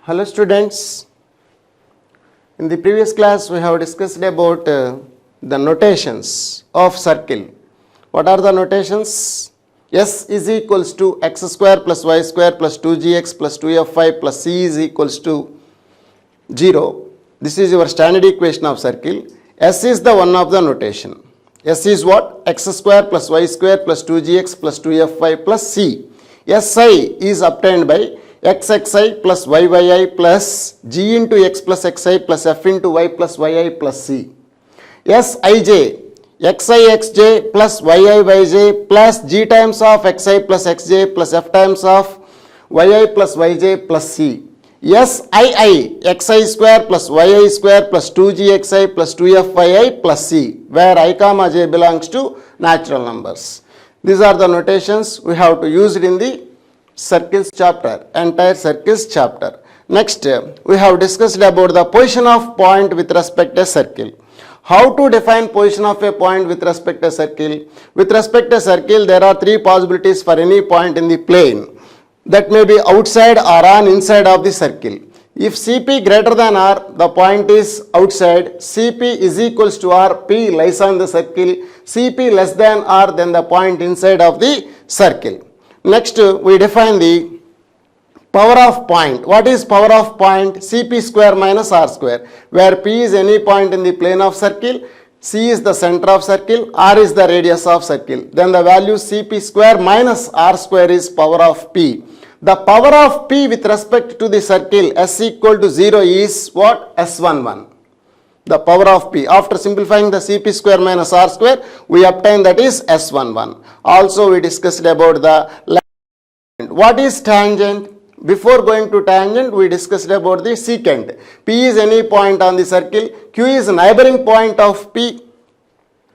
Hello students, in the previous class we have discussed about the notations of circle. What are the notations? S is equals to x square plus y square plus 2gx plus 2fy plus c is equals to 0. This is your standard equation of circle. S is the one of the notation. S is what? X square plus y square plus 2gx plus 2fy plus c. Si is obtained by xxi plus yyi plus g into x plus xi plus f into y plus yi plus c. Sij, xi plus yj plus g times of xi plus xj plus f times of yi plus yj plus c. Sii, xi square plus yi square plus 2gxi plus 2fyi plus c, where i comma j belongs to natural numbers. These are the notations we have to use it in the circles chapter, entire circles chapter. Next, we have discussed about the position of point with respect to circle. How to define position of a point with respect to circle? With respect to circle, there are three possibilities for any point in the plane. That may be outside or on inside of the circle. If Cp greater than R, the point is outside. Cp is equals to R, P lies on the circle. Cp less than R, then the point inside of the circle. Next, we define the power of point. What is power of point? Cp square minus R square, where P is any point in the plane of circle, C is the center of circle, R is the radius of circle. Then the value Cp square minus R square is power of P. The power of P with respect to the circle S equal to 0 is what? S11. The power of P. After simplifying the Cp square minus R square, we obtain that is S11. Also, we discussed about the tangent. What is tangent? Before going to tangent, we discussed about the secant. P is any point on the circle. Q is neighboring point of P.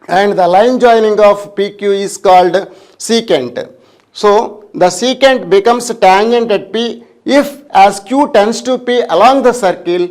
And the line joining of PQ is called secant. So, the secant becomes tangent at P if as Q tends to P along the circle,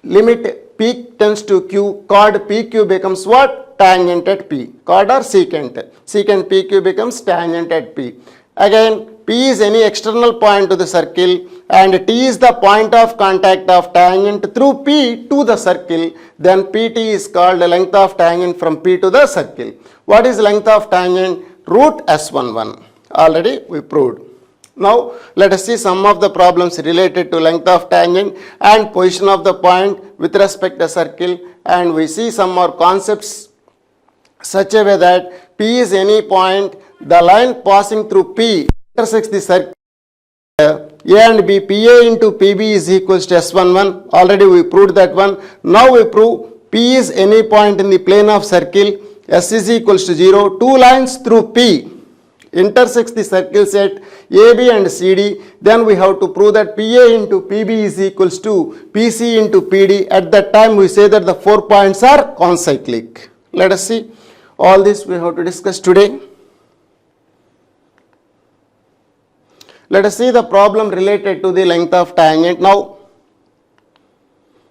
limit P tends to Q, chord PQ becomes what? Tangent at P. Chord or secant. Secant PQ becomes tangent at P. Again, P is any external point to the circle and T is the point of contact of tangent through P to the circle. Then PT is called the length of tangent from P to the circle. What is length of tangent? Root S11. Already we proved. Now, let us see some of the problems related to length of tangent and position of the point with respect to circle, and we see some more concepts such a way that P is any point, the line passing through P intersects the circle A and B, PA into PB is equals to S11. Already we proved that one. Now we prove P is any point in the plane of circle, S is equals to 0. Two lines through P intersects the circle set AB and CD, then we have to prove that PA into PB is equals to PC into PD. At that time we say that the 4 points are concyclic. Let us see. All this we have to discuss today. Let us see the problem related to the length of tangent. Now,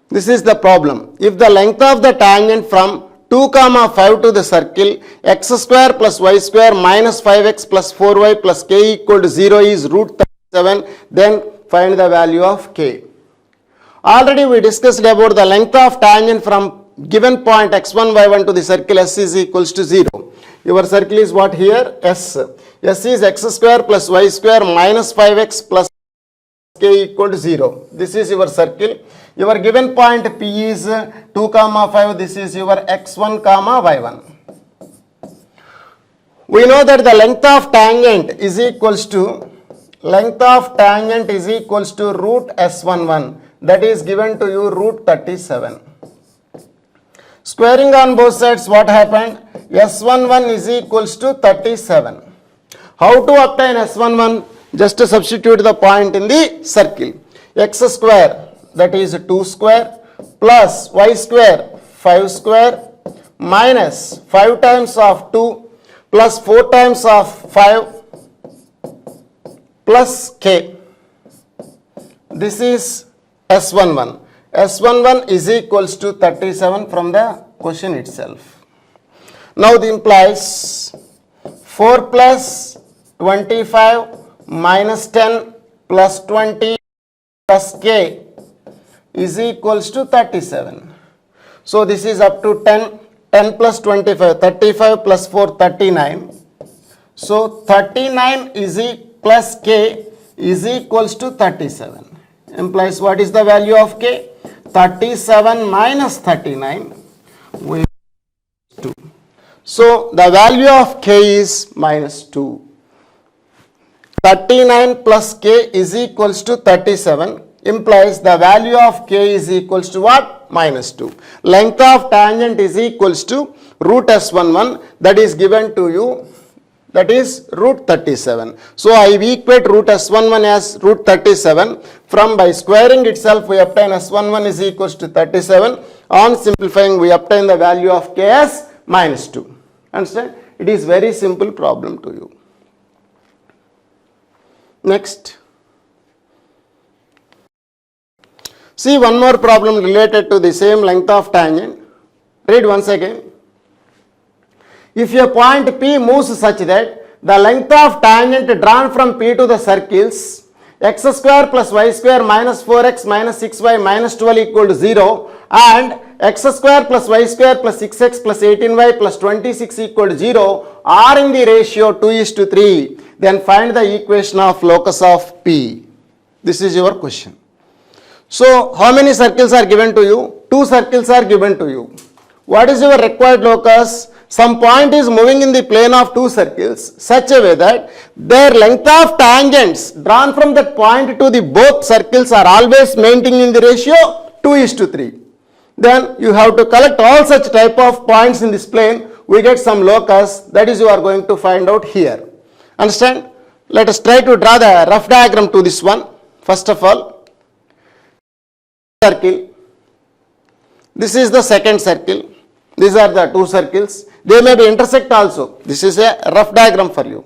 this is the problem. If the length of the tangent from 2, 5 to the circle, x square plus y square minus 5x plus 4y plus k equal to 0 is root 37, then find the value of k. Already we discussed about the length of tangent from given point x1, y1 to the circle S is equals to 0. Your circle is what here? S. S is x square plus y square minus 5x plus k equal to 0. This is your circle. Your given point P is 2, 5. This is your x1, y1. We know that the length of tangent is equals to root S11. That is given to you root 37. Squaring on both sides, what happened? S11 is equals to 37. How to obtain S11? Just to substitute the point in the circle. X square, that is 2 square, plus y square, 5 square, minus 5 times of 2, plus 4 times of 5, plus k. This is S11. S11 is equals to 37 from the question itself. Now the implies 4 plus 25 minus 10 plus 20 plus k is equals to 37. So this is up to 10, 10 plus 25, 35 plus 4, 39. So 39 is plus k is equals to 37. Implies what is the value of k? 37 minus 39. We 2. So the value of k is minus 2. 39 plus k is equals to 37 implies the value of k is equals to what? Minus 2. Length of tangent is equals to root S11 that is given to you, that is root 37. So I equate root S11 as root 37. From by squaring itself we obtain S11 is equals to 37. On simplifying we obtain the value of k as minus 2. Understand? It is very simple problem to you. Next. See one more problem related to the same length of tangent. Read once again. If a point P moves such that the length of tangent drawn from P to the circles x square plus y square minus 4x minus 6y minus 12 equal to 0 and x square plus y square plus 6x plus 18y plus 26 equal to 0 are in the ratio 2:3, then find the equation of locus of P. This is your question. So how many circles are given to you? 2 circles are given to you. What is your required locus? Some point is moving in the plane of 2 circles such a way that their length of tangents drawn from that point to the both circles are always maintained in the ratio 2:3. Then you have to collect all such type of points in this plane. We get some locus, that is you are going to find out here. Understand? Let us try to draw the rough diagram to this one. First of all, circle. This is the second circle. These are the 2 circles. They may be intersect also. This is a rough diagram for you.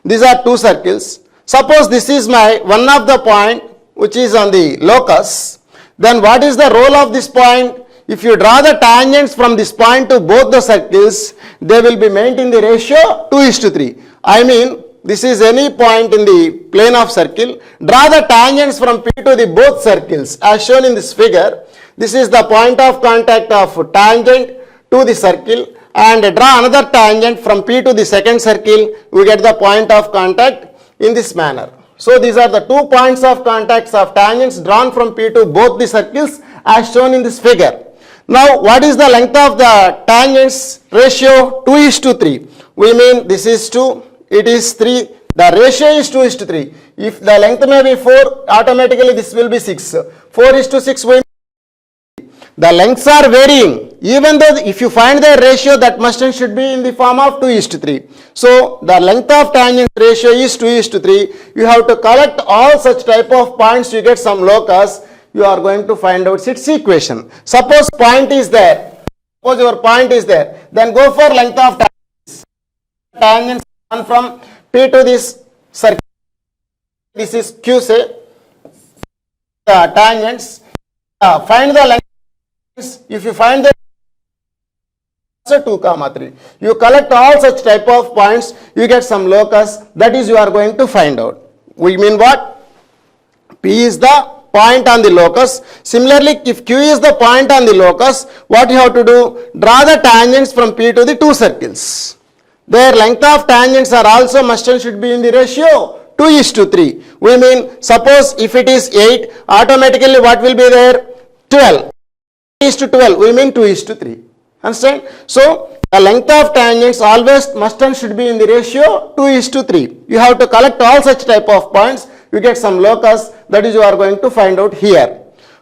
These are 2 circles. Suppose this is my one of the point which is on the locus. Then what is the role of this point? If you draw the tangents from this point to both the circles, they will be maintained in the ratio 2:3. I mean, this is any point in the plane of circle. Draw the tangents from P to the both circles as shown in this figure. This is the point of contact of tangent to the circle, and draw another tangent from P to the second circle. We get the point of contact in this manner. So these are the 2 points of contacts of tangents drawn from P to both the circles as shown in this figure. Now what is the length of the tangents ratio? 2:3. We mean this is 2, it is 3, the ratio is 2:3. If the length may be 4, automatically this will be 6. 4:6 we the lengths are varying. Even though if you find the ratio, that must and should be in the form of 2:3. So the length of tangent ratio is 2:3. You have to collect all such type of points, you get some locus. You are going to find out its equation. Suppose point is there. Suppose your point is there. Then go for length of tangents. Tangents from P to this circle. This is Q, say. Tangents. Find the length. If you find the 2, 3, you collect all such type of points, you get some locus, that is you are going to find out. We mean what? P is the point on the locus. Similarly, if Q is the point on the locus, what you have to do? Draw the tangents from P to the 2 circles. Their length of tangents are also must and should be in the ratio 2:3. We mean, suppose if it is 8, automatically what will be there? 12. 12, we mean 2:3. Understand? So the length of tangents always must and should be in the ratio 2:3. You have to collect all such type of points, you get some locus, that is you are going to find out here.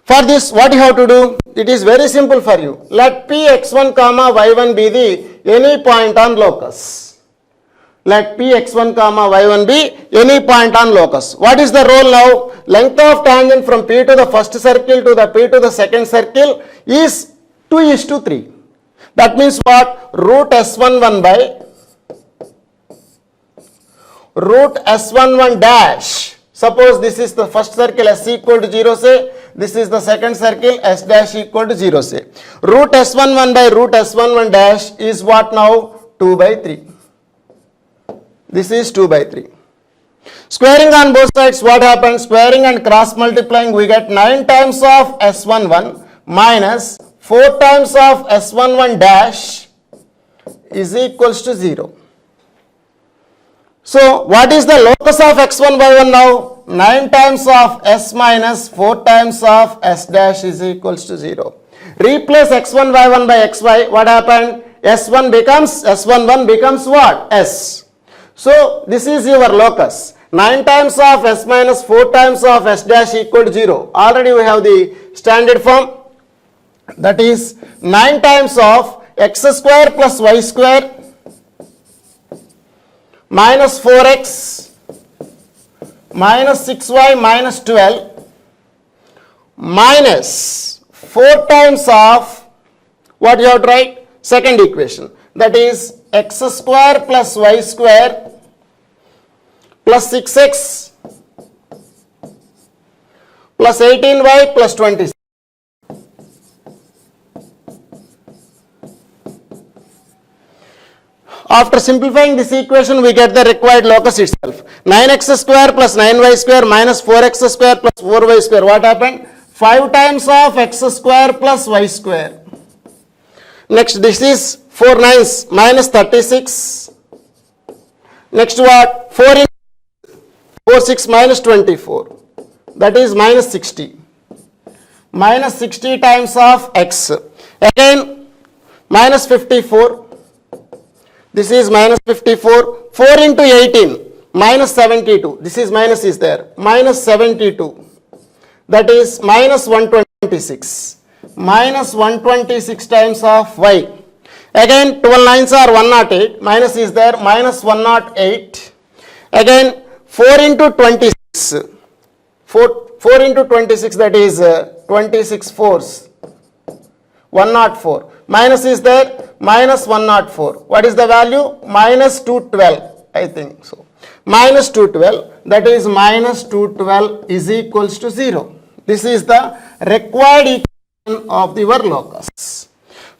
For this, what you have to do? It is very simple for you. Let P x1 comma y1 be the any point on locus. Let P x1 comma y1 be any point on locus. What is the role now? Length of tangent from P to the first circle to the P to the second circle is 2:3. That means what? Root S11 by root S11 dash. Suppose this is the first circle, S equal to 0, say. This is the second circle, S dash equal to 0, say. Root S11 by root S11 dash is what now? 2/3. This is 2/3. Squaring on both sides, what happens? Squaring and cross multiplying, we get 9 times of S11 minus 4 times of S11 dash is equals to 0. So, what is the locus of x1 by 1 now? 9 times of s minus 4 times of s dash is equals to 0. Replace x1 by 1 by xy, what happened? S11 becomes what? S. So, this is your locus. 9 times of s minus 4 times of s dash equal to 0. Already we have the standard form. That is 9 times of x square plus y square minus 4x minus 6y minus 12 minus 4 times of what you have to write? Second equation. That is x square plus y square plus 6x plus 18y plus 26. After simplifying this equation, we get the required locus itself. 9x square plus 9y square minus 4x square plus 4y square. What happened? 5 times of x square plus y square. Next, this is 4 9s minus 36. Next what? 4 into 4 6 minus 24. That is minus 60. Minus 60 times of x. Again, minus 54. This is minus 54. 4 into 18, minus 72. This is minus is there. Minus 72. That is minus 126. Minus 126 times of y. Again, 12 9s are 108. Minus is there. Minus 108. Again, 4 into 26. 4 into 26, that is 26 fours. 104. Minus is there. Minus 104. What is the value? Minus 212, I think so. Minus 212, that is minus 212 is equals to 0. This is the required equation of your locus.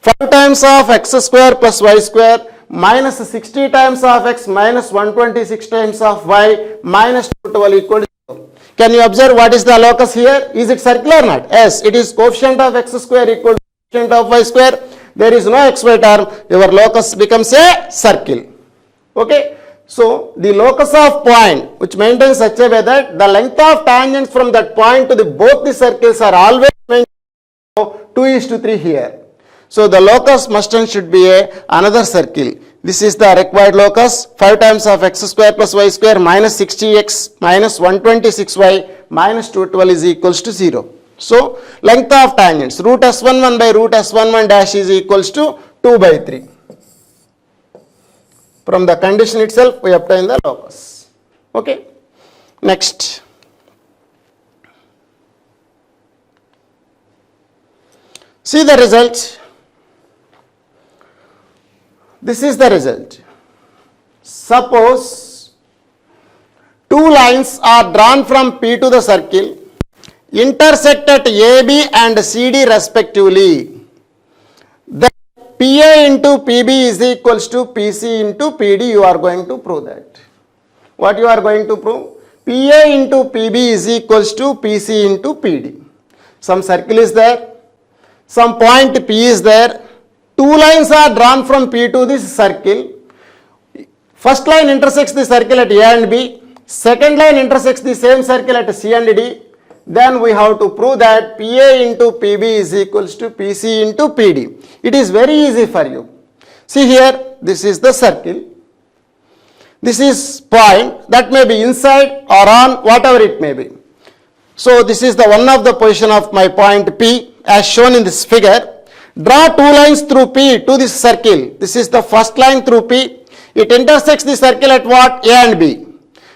5 times of x square plus y square minus 60 times of x minus 126 times of y minus 212 equal to 0. Can you observe what is the locus here? Is it circular or not? Yes, it is coefficient of x square equal to coefficient of y square. There is no xy term, your locus becomes a circle. Okay. So, the locus of point which maintains such a way that the length of tangents from that point to the both the circles are always maintained 2:3 here. So, the locus must and should be another circle. This is the required locus. 5 times of x square plus y square minus 60x minus 126y minus 212 is equals to 0. So, length of tangents root s11 by root s11 dash is equals to 2/3. From the condition itself, we obtain the locus. Okay. Next. See the result. This is the result. Suppose two lines are drawn from P to the circle, intersect at AB and CD respectively. Then PA into PB is equals to PC into PD. You are going to prove that. What you are going to prove? PA into PB is equals to PC into PD. Some circle is there. Some point P is there. Two lines are drawn from P to this circle. First line intersects the circle at A and B. Second line intersects the same circle at C and D. Then we have to prove that PA into PB is equals to PC into PD. It is very easy for you. See here, this is the circle. This is point that may be inside or on, whatever it may be. So this is the one of the position of my point P as shown in this figure. Draw two lines through P to this circle. This is the first line through P. It intersects the circle at what? A and B.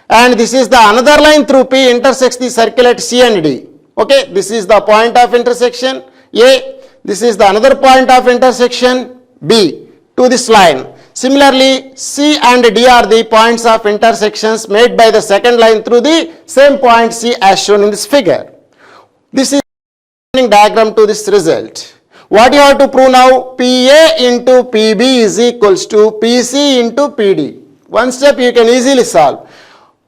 And this is the another line through P intersects the circle at C and D. Okay, this is the point of intersection A. This is the another point of intersection B to this line. Similarly, C and D are the points of intersections made by the second line through the same point C as shown in this figure. This is the diagram to this result. What you have to prove now? PA into PB is equals to PC into PD. One step you can easily solve.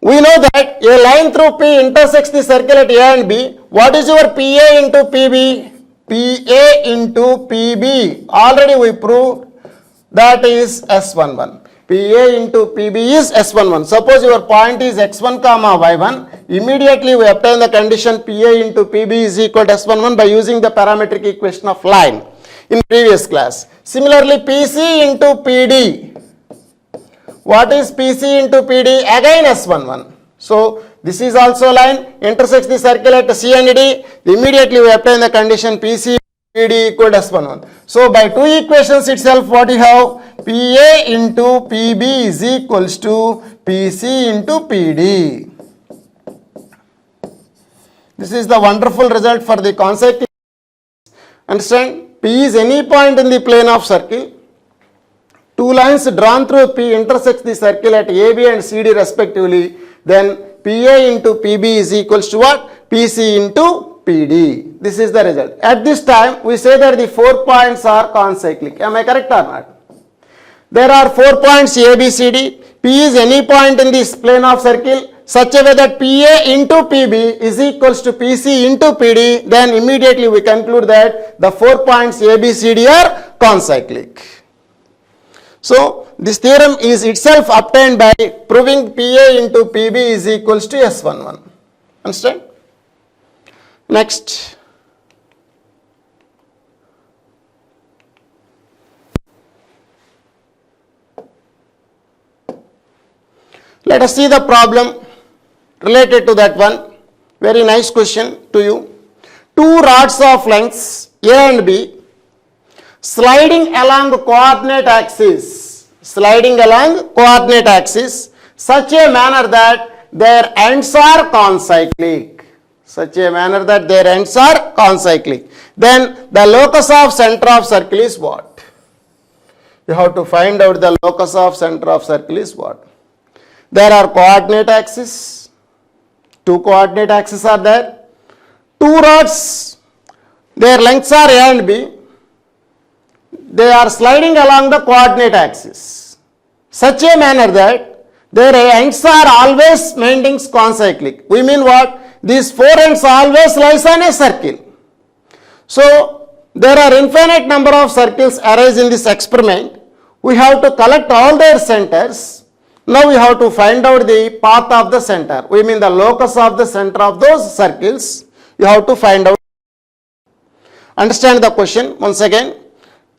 We know that a line through P intersects the circle at A and B. What is your PA into PB? PA into PB. Already we proved that is S11. PA into PB is S11. Suppose your point is x1 comma y1. Immediately we obtain the condition PA into PB is equal to S11 by using the parametric equation of line in previous class. Similarly, PC into PD. What is PC into PD? Again S11. So this is also line, intersects the circle at C and D. Immediately we obtain the condition PC PD equal to S11. So by two equations itself, what you have? PA into PB is equals to PC into PD. This is the wonderful result for the consecutive. Understand? P is any point in the plane of circle. Two lines drawn through P intersects the circle at AB and CD respectively. Then PA into PB is equals to what? PC into PD. This is the result. At this time, we say that the 4 points are concyclic. Am I correct or not? There are 4 points A, B, C, D. P is any point in this plane of circle such a way that PA into PB is equals to PC into PD. Then immediately we conclude that the 4 points A, B, C, D are concyclic. So this theorem is itself obtained by proving PA into PB is equals to S11. Understand? Next. Let us see the problem related to that one. Very nice question to you. Two rods of lengths A and B sliding along the coordinate axis, such a manner that their ends are concyclic. Then the locus of center of circle is what? You have to find out the locus of center of circle is what? There are coordinate axes. Two coordinate axes are there. Two rods, their lengths are A and B. They are sliding along the coordinate axis, such a manner that their ends are always maintaining concyclic. We mean what? These four ends always lies on a circle. So there are infinite number of circles arise in this experiment. We have to collect all their centers. Now we have to find out the path of the center. We mean the locus of the center of those circles. You have to find out. Understand the question once again.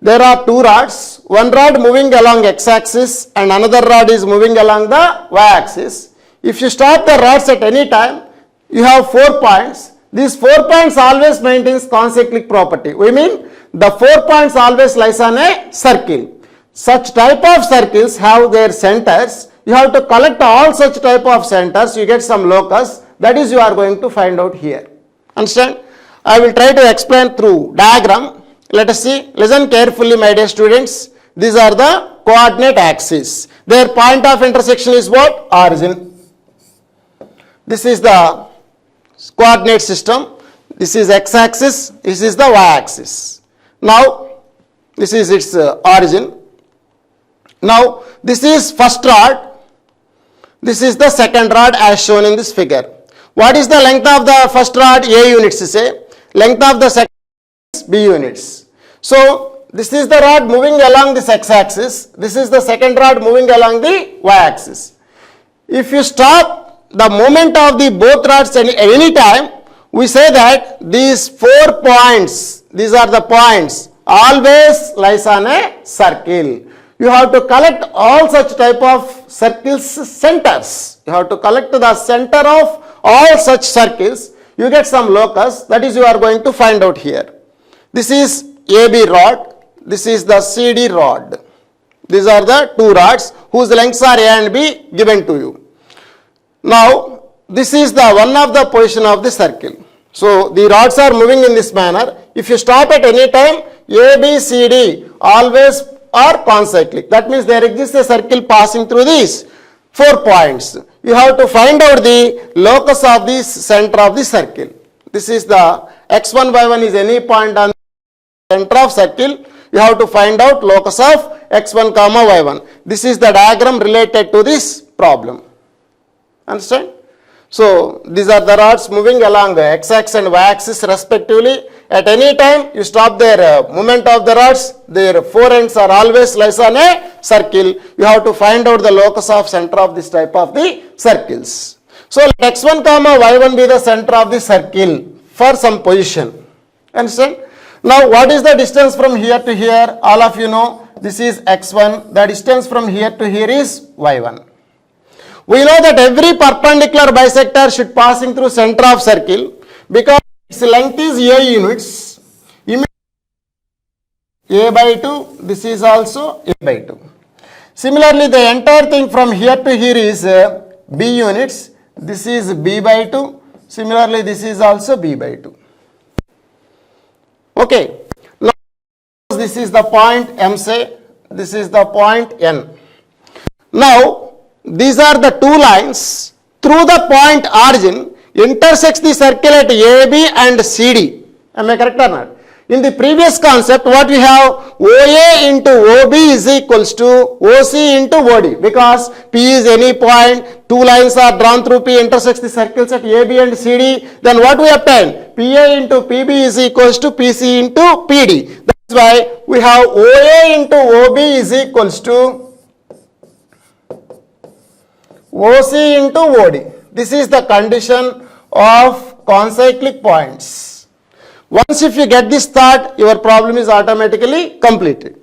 There are two rods. One rod moving along x-axis and another rod is moving along the y-axis. If you stop the rods at any time, you have 4 points. These 4 points always maintains concyclic property. We mean the 4 points always lies on a circle. Such type of circles have their centers. You have to collect all such type of centers. You get some locus. That is you are going to find out here. Understand? I will try to explain through diagram. Let us see. Listen carefully, my dear students. These are the coordinate axes. Their point of intersection is what? Origin. This is the coordinate system. This is x-axis. This is the y-axis. Now, this is its origin. Now, this is first rod. This is the second rod as shown in this figure. What is the length of the first rod? A units, say. Length of the second is B units. So, this is the rod moving along this x-axis. This is the second rod moving along the y-axis. If you stop the movement of the both rods at any time, we say that these 4 points, these are the points, always lies on a circle. You have to collect all such type of circles centers. You have to collect the center of all such circles. You get some locus. That is you are going to find out here. This is AB rod. This is the CD rod. These are the two rods whose lengths are A and B given to you. Now, this is the one of the position of the circle. So, the rods are moving in this manner. If you stop at any time, A, B, C, D always are concyclic. That means there exists a circle passing through these 4 points. You have to find out the locus of the center of the circle. This is the x1, y1 is any point on the center of circle. You have to find out locus of x1, y1. This is the diagram related to this problem. Understand? So these are the rods moving along the x-axis and y-axis respectively. At any time you stop their movement of the rods, their four ends are always lies on a circle. You have to find out the locus of center of this type of the circles. So let x1 comma y1 be the center of the circle for some position. Understand? Now what is the distance from here to here? All of you know this is x1. The distance from here to here is y1. We know that every perpendicular bisector should passing through center of circle because its length is a units. A by 2, this is also a by 2. Similarly, the entire thing from here to here is b units. This is b by 2. Similarly, this is also b by 2. Okay. Now, this is the point M say. This is the point N. Now, these are the two lines through the point origin intersects the circle at AB and CD. Am I correct or not? In the previous concept, what we have, OA into OB is equals to OC into OD, because P is any point, two lines are drawn through P intersects the circles at AB and CD. Then what we obtain? PA into PB is equals to PC into PD. That's why we have OA into OB is equals to OC into OD. This is the condition of concyclic points. Once if you get this thought, your problem is automatically completed.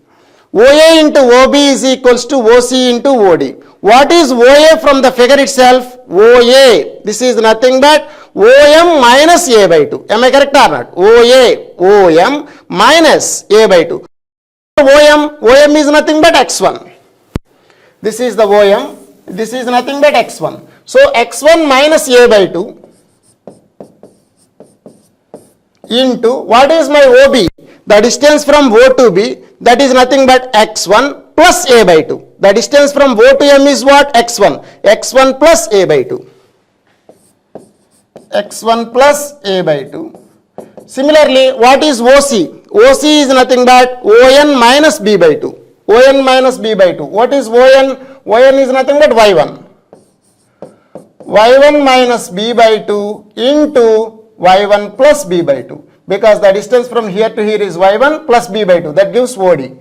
OA into OB is equals to OC into OD. What is OA from the figure itself? OA. This is nothing but OM minus A by 2. Am I correct or not? OM minus A by 2. OM is nothing but x1. This is the OM. This is nothing but x1. So x1 minus a by 2 into what is my OB? The distance from O to B, that is nothing but x1 plus a by 2. The distance from O to M is what? x1. x1 plus a by 2. x1 plus a by 2. Similarly, what is OC? OC is nothing but ON minus B by 2. ON minus B by 2. What is ON? ON is nothing but y1. y1 minus b by 2 into y1 plus b by 2. Because the distance from here to here is y1 plus b by 2. That gives OD.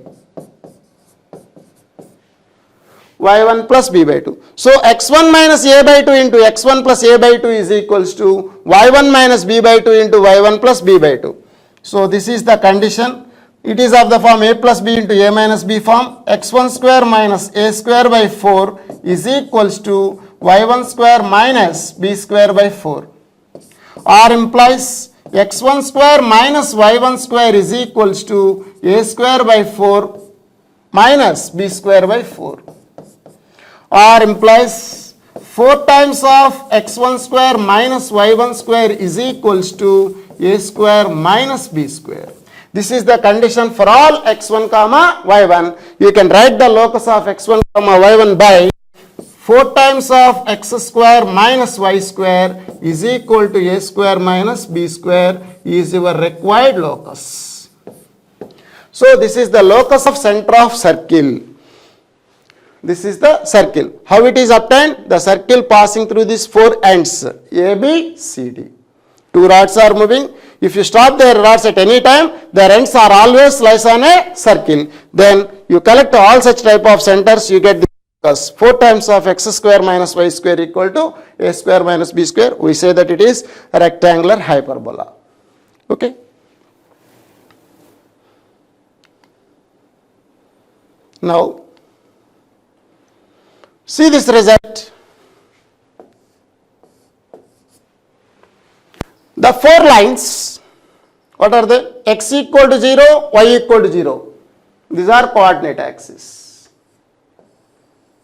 y1 plus b by 2. So x1 minus a by 2 into x1 plus a by 2 is equals to y1 minus b by 2 into y1 plus b by 2. So this is the condition. It is of the form a plus b into a minus b form. X1 square minus a square by 4 is equals to y1 square minus b square by 4. Or implies x1 square minus y1 square is equals to a square by 4 minus b square by 4. Or implies 4 times of x1 square minus y1 square is equals to a square minus b square. This is the condition for all x1 comma y1. You can write the locus of x1 comma y1 by 4 times of x square minus y square is equal to a square minus b square is your required locus. So this is the locus of center of circle. This is the circle. How it is obtained? The circle passing through these four ends A, B, C, D. Two rods are moving. If you stop their rods at any time, their ends are always lies on a circle. Then you collect all such type of centers, you get the locus. 4 times of x square minus y square equal to a square minus b square. We say that it is a rectangular hyperbola. Okay. Now, see this result. The four lines, what are they? X equal to 0, y equal to 0. These are coordinate axis.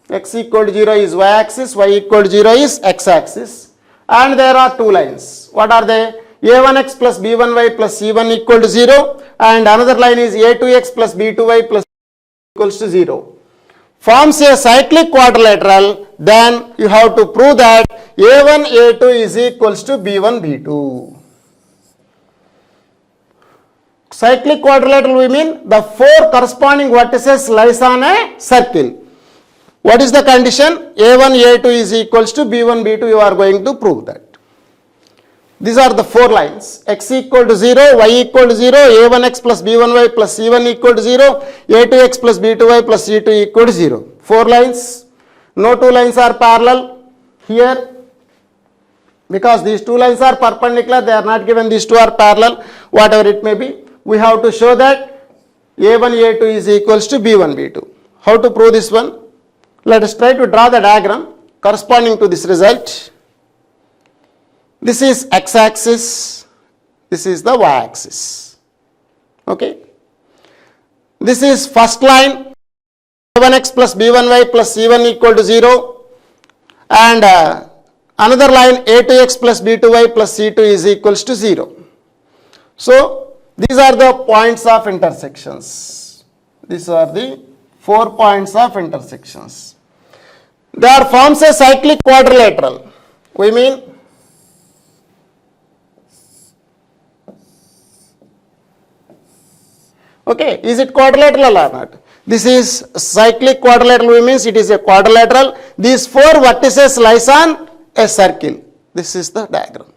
X equal to 0 is y axis, y equal to 0 is x axis. And there are two lines. What are they? a1x plus b1y plus c1 equal to 0. And another line is a2x plus b2y plus equals to 0. Forms a cyclic quadrilateral, then you have to prove that a1, a2 is equals to b1, b2. Cyclic quadrilateral we mean the four corresponding vertices lies on a circle. What is the condition? A1, A2 is equals to B1, B2. You are going to prove that. These are the 4 lines. X equal to 0, Y equal to 0, A1x plus B1y plus C1 equal to 0, A2x plus B2y plus C2 equal to 0. 4 lines. No 2 lines are parallel here. Because these 2 lines are perpendicular, they are not given, these 2 are parallel, whatever it may be. We have to show that A1, A2 is equals to B1, B2. How to prove this one? Let us try to draw the diagram corresponding to this result. This is x-axis, this is the y-axis. Okay. This is first line, A1x plus B1y plus C1 equal to 0, and another line A2x plus B2y plus C2 is equals to 0. So these are the points of intersections. These are the 4 points of intersections. They are forms a cyclic quadrilateral. We mean okay, is it quadrilateral or not? This is cyclic quadrilateral, which means it is a quadrilateral. These 4 vertices lies on a circle. This is the diagram.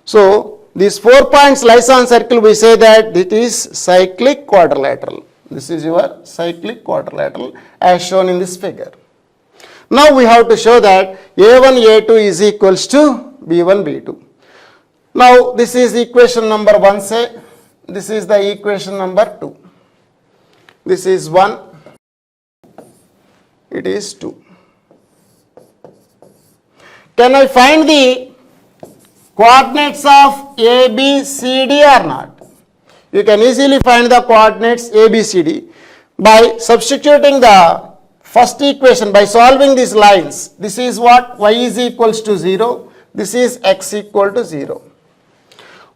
So these 4 points lies on circle, we say that it is cyclic quadrilateral. This is your cyclic quadrilateral as shown in this figure. Now we have to show that A1, A2 is equals to B1, B2. Now this is equation number 1, say. This is the equation number 2. This is 1. It is 2. Can I find the coordinates of A, B, C, D or not? You can easily find the coordinates A, B, C, D by substituting the first equation, by solving these lines. This is what? Y is equals to 0. This is x equal to 0.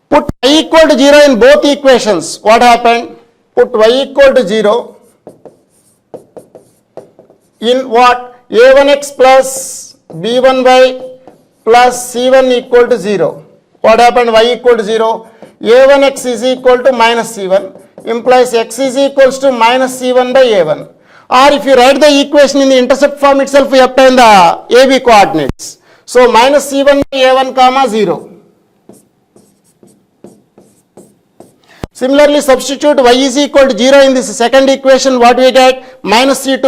Put y equal to 0 in both equations. What happened? Put y equal to 0 in what? A1x plus B1y plus C1 equal to 0. What happened? Y equal to 0. A1x is equal to minus C1 implies x is equals to minus C1 by A1. Or if you write the equation in the intercept form itself, we obtain the AB coordinates. So minus C1 by A1 comma 0. Similarly, substitute y is equal to 0 in this second equation. What we get? Minus C2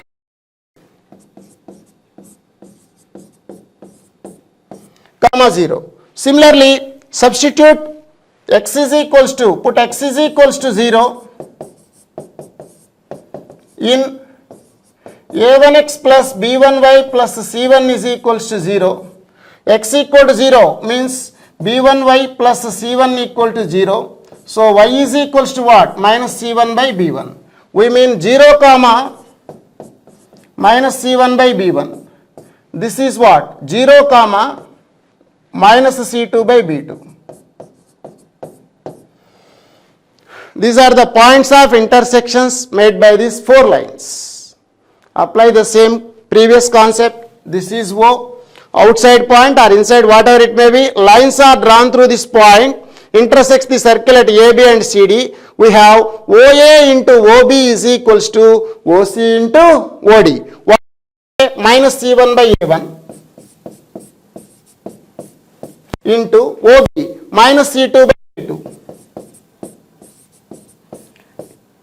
comma 0. Similarly, substitute x is equals to, put x is equals to 0 in A1x plus B1y plus C1 is equals to 0. X equal to 0 means B1y plus C1 equal to 0. So y is equals to what? Minus C1 by B1. We mean 0 comma minus C1 by B1. This is what? 0 comma minus C2 by B2. These are the points of intersections made by these 4 lines. Apply the same previous concept. This is O, outside point or inside, whatever it may be. Lines are drawn through this point, intersects the circle at AB and CD. We have OA into OB is equals to OC into OD. What? Minus C1 by A1 into OB minus C2 by A2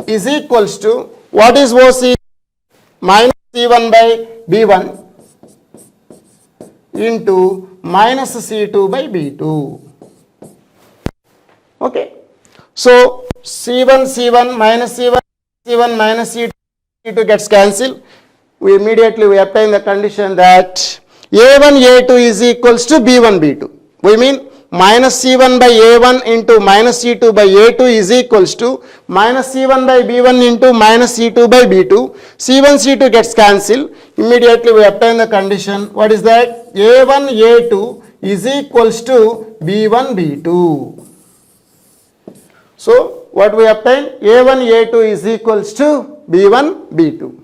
is equals to, what is OC? Minus C1 by B1 into minus C2 by B2. Okay. So C1, C1 minus C1, C1 minus C2 gets cancelled. We immediately obtain the condition that A1, A2 is equals to B1, B2. We mean minus C1 by A1 into minus C2 by A2 is equals to minus C1 by B1 into minus C2 by B2. C1, C2 gets cancelled. Immediately we obtain the condition. What is that? A1, A2 is equals to B1, B2. So what we obtain? A1, A2 is equals to B1, B2.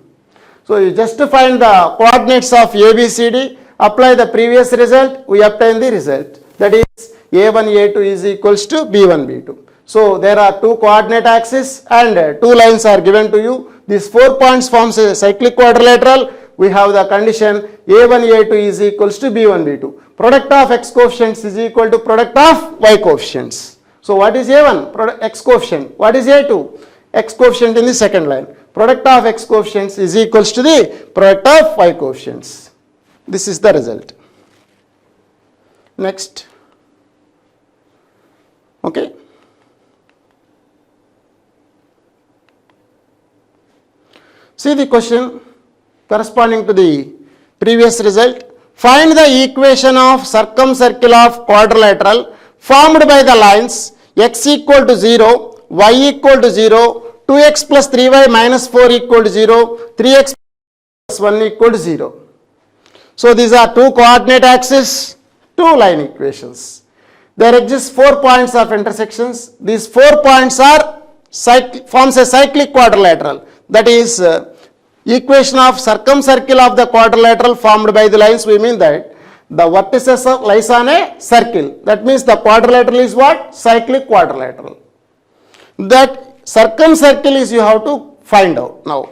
So you just find the coordinates of ABCD, apply the previous result, we obtain the result. That is A1, A2 is equals to B1, B2. So there are 2 coordinate axes and 2 lines are given to you. These 4 points forms a cyclic quadrilateral. we have the condition A1, A2 is equals to B1, B2. Product of x coefficients is equal to product of y coefficients. So what is A1? Product x coefficient. What is A2? X coefficient in the second line. Product of x coefficients is equals to the product of y coefficients. This is the result. Next. Okay. See the question corresponding to the previous result. Find the equation of circumcircle of quadrilateral formed by the lines x equal to 0, y equal to 0, 2x plus 3y minus 4 equal to 0, 3x plus 1 equal to 0. So these are two coordinate axes, two line equations. There exist 4 points of intersections. These 4 points are forms a cyclic quadrilateral. That is equation of circumcircle of the quadrilateral formed by the lines. We mean that the vertices lies on a circle. That means the quadrilateral is what? Cyclic quadrilateral. That circumcircle is you have to find out now.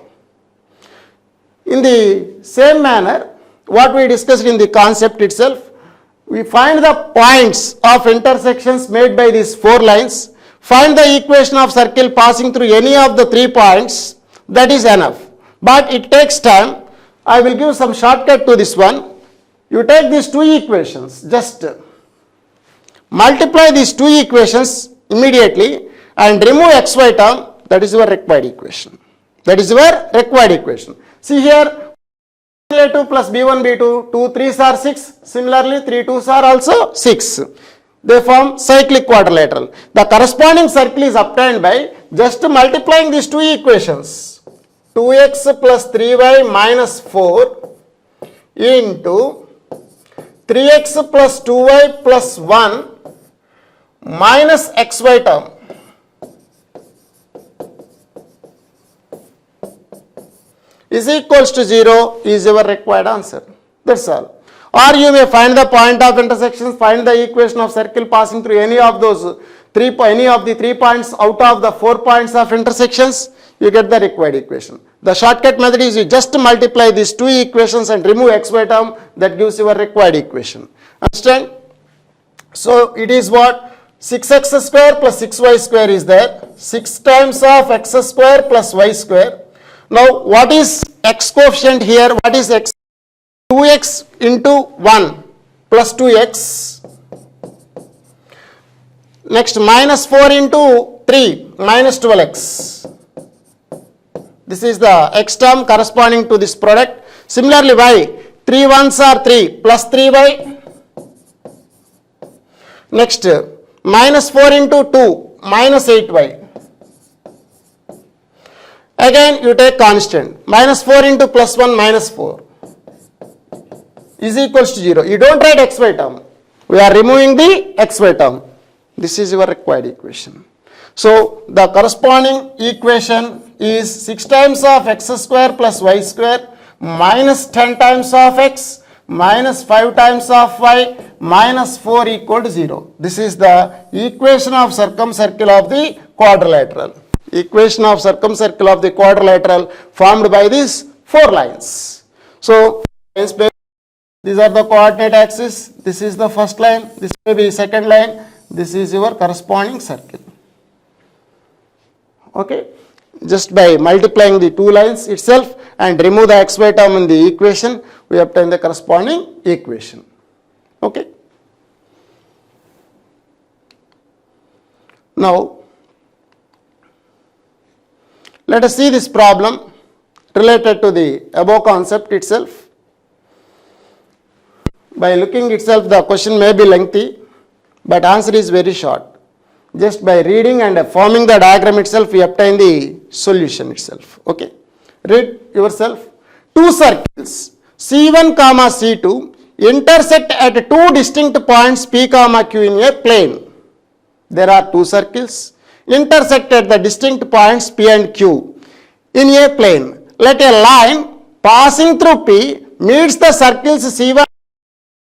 In the same manner, what we discussed in the concept itself, we find the points of intersections made by these 4 lines, find the equation of circle passing through any of the 3 points, that is enough. But it takes time. I will give some shortcut to this one. You take these 2 equations, just multiply these 2 equations immediately and remove xy term, that is your required equation. That is your required equation. See here, A2 plus B1, B2, 2 3s are 6, similarly 3 2s are also 6. They form cyclic quadrilateral. The corresponding circle is obtained by just multiplying these 2 equations. 2x plus 3y minus 4 into 3x plus 2y plus 1 minus xy term. Is equals to 0 is your required answer. That's all. Or you may find the point of intersections, find the equation of circle passing through any of those any of the 3 points out of the 4 points of intersections, you get the required equation. The shortcut method is you just multiply these 2 equations and remove xy term, that gives your required equation. Understand? So it is what? 6x square plus 6y square is there. 6 times of x square plus y square. Now what is x coefficient here? What is x? 2x into 1 plus 2x. Next minus 4 into 3 minus 12x. This is the x term corresponding to this product. Similarly y, 3 1s are 3 plus 3y. Next minus 4 into 2 minus 8y. Again you take constant, minus 4 into plus 1 minus 4 is equals to 0. You don't write xy term. We are removing the xy term. This is your required equation. So the corresponding equation is 6 times of x square plus y square minus 10 times of x minus 5 times of y minus 4 equal to 0. This is the equation of circumcircle of the quadrilateral. Equation of circumcircle of the quadrilateral formed by these 4 lines. So these are the coordinate axes. This is the first line. This may be second line. This is your corresponding circle. Okay. Just by multiplying the 2 lines itself and remove the xy term in the equation, we obtain the corresponding equation. Okay. Now let us see this problem related to the above concept itself. By looking itself, the question may be lengthy, but answer is very short. Just by reading and forming the diagram itself, we obtain the solution itself. Okay. Read yourself. 2 circles C1 comma C2 intersect at 2 distinct points P comma Q in a plane. There are 2 circles intersect at the distinct points P and Q in a plane. Let a line passing through P meets the circles C1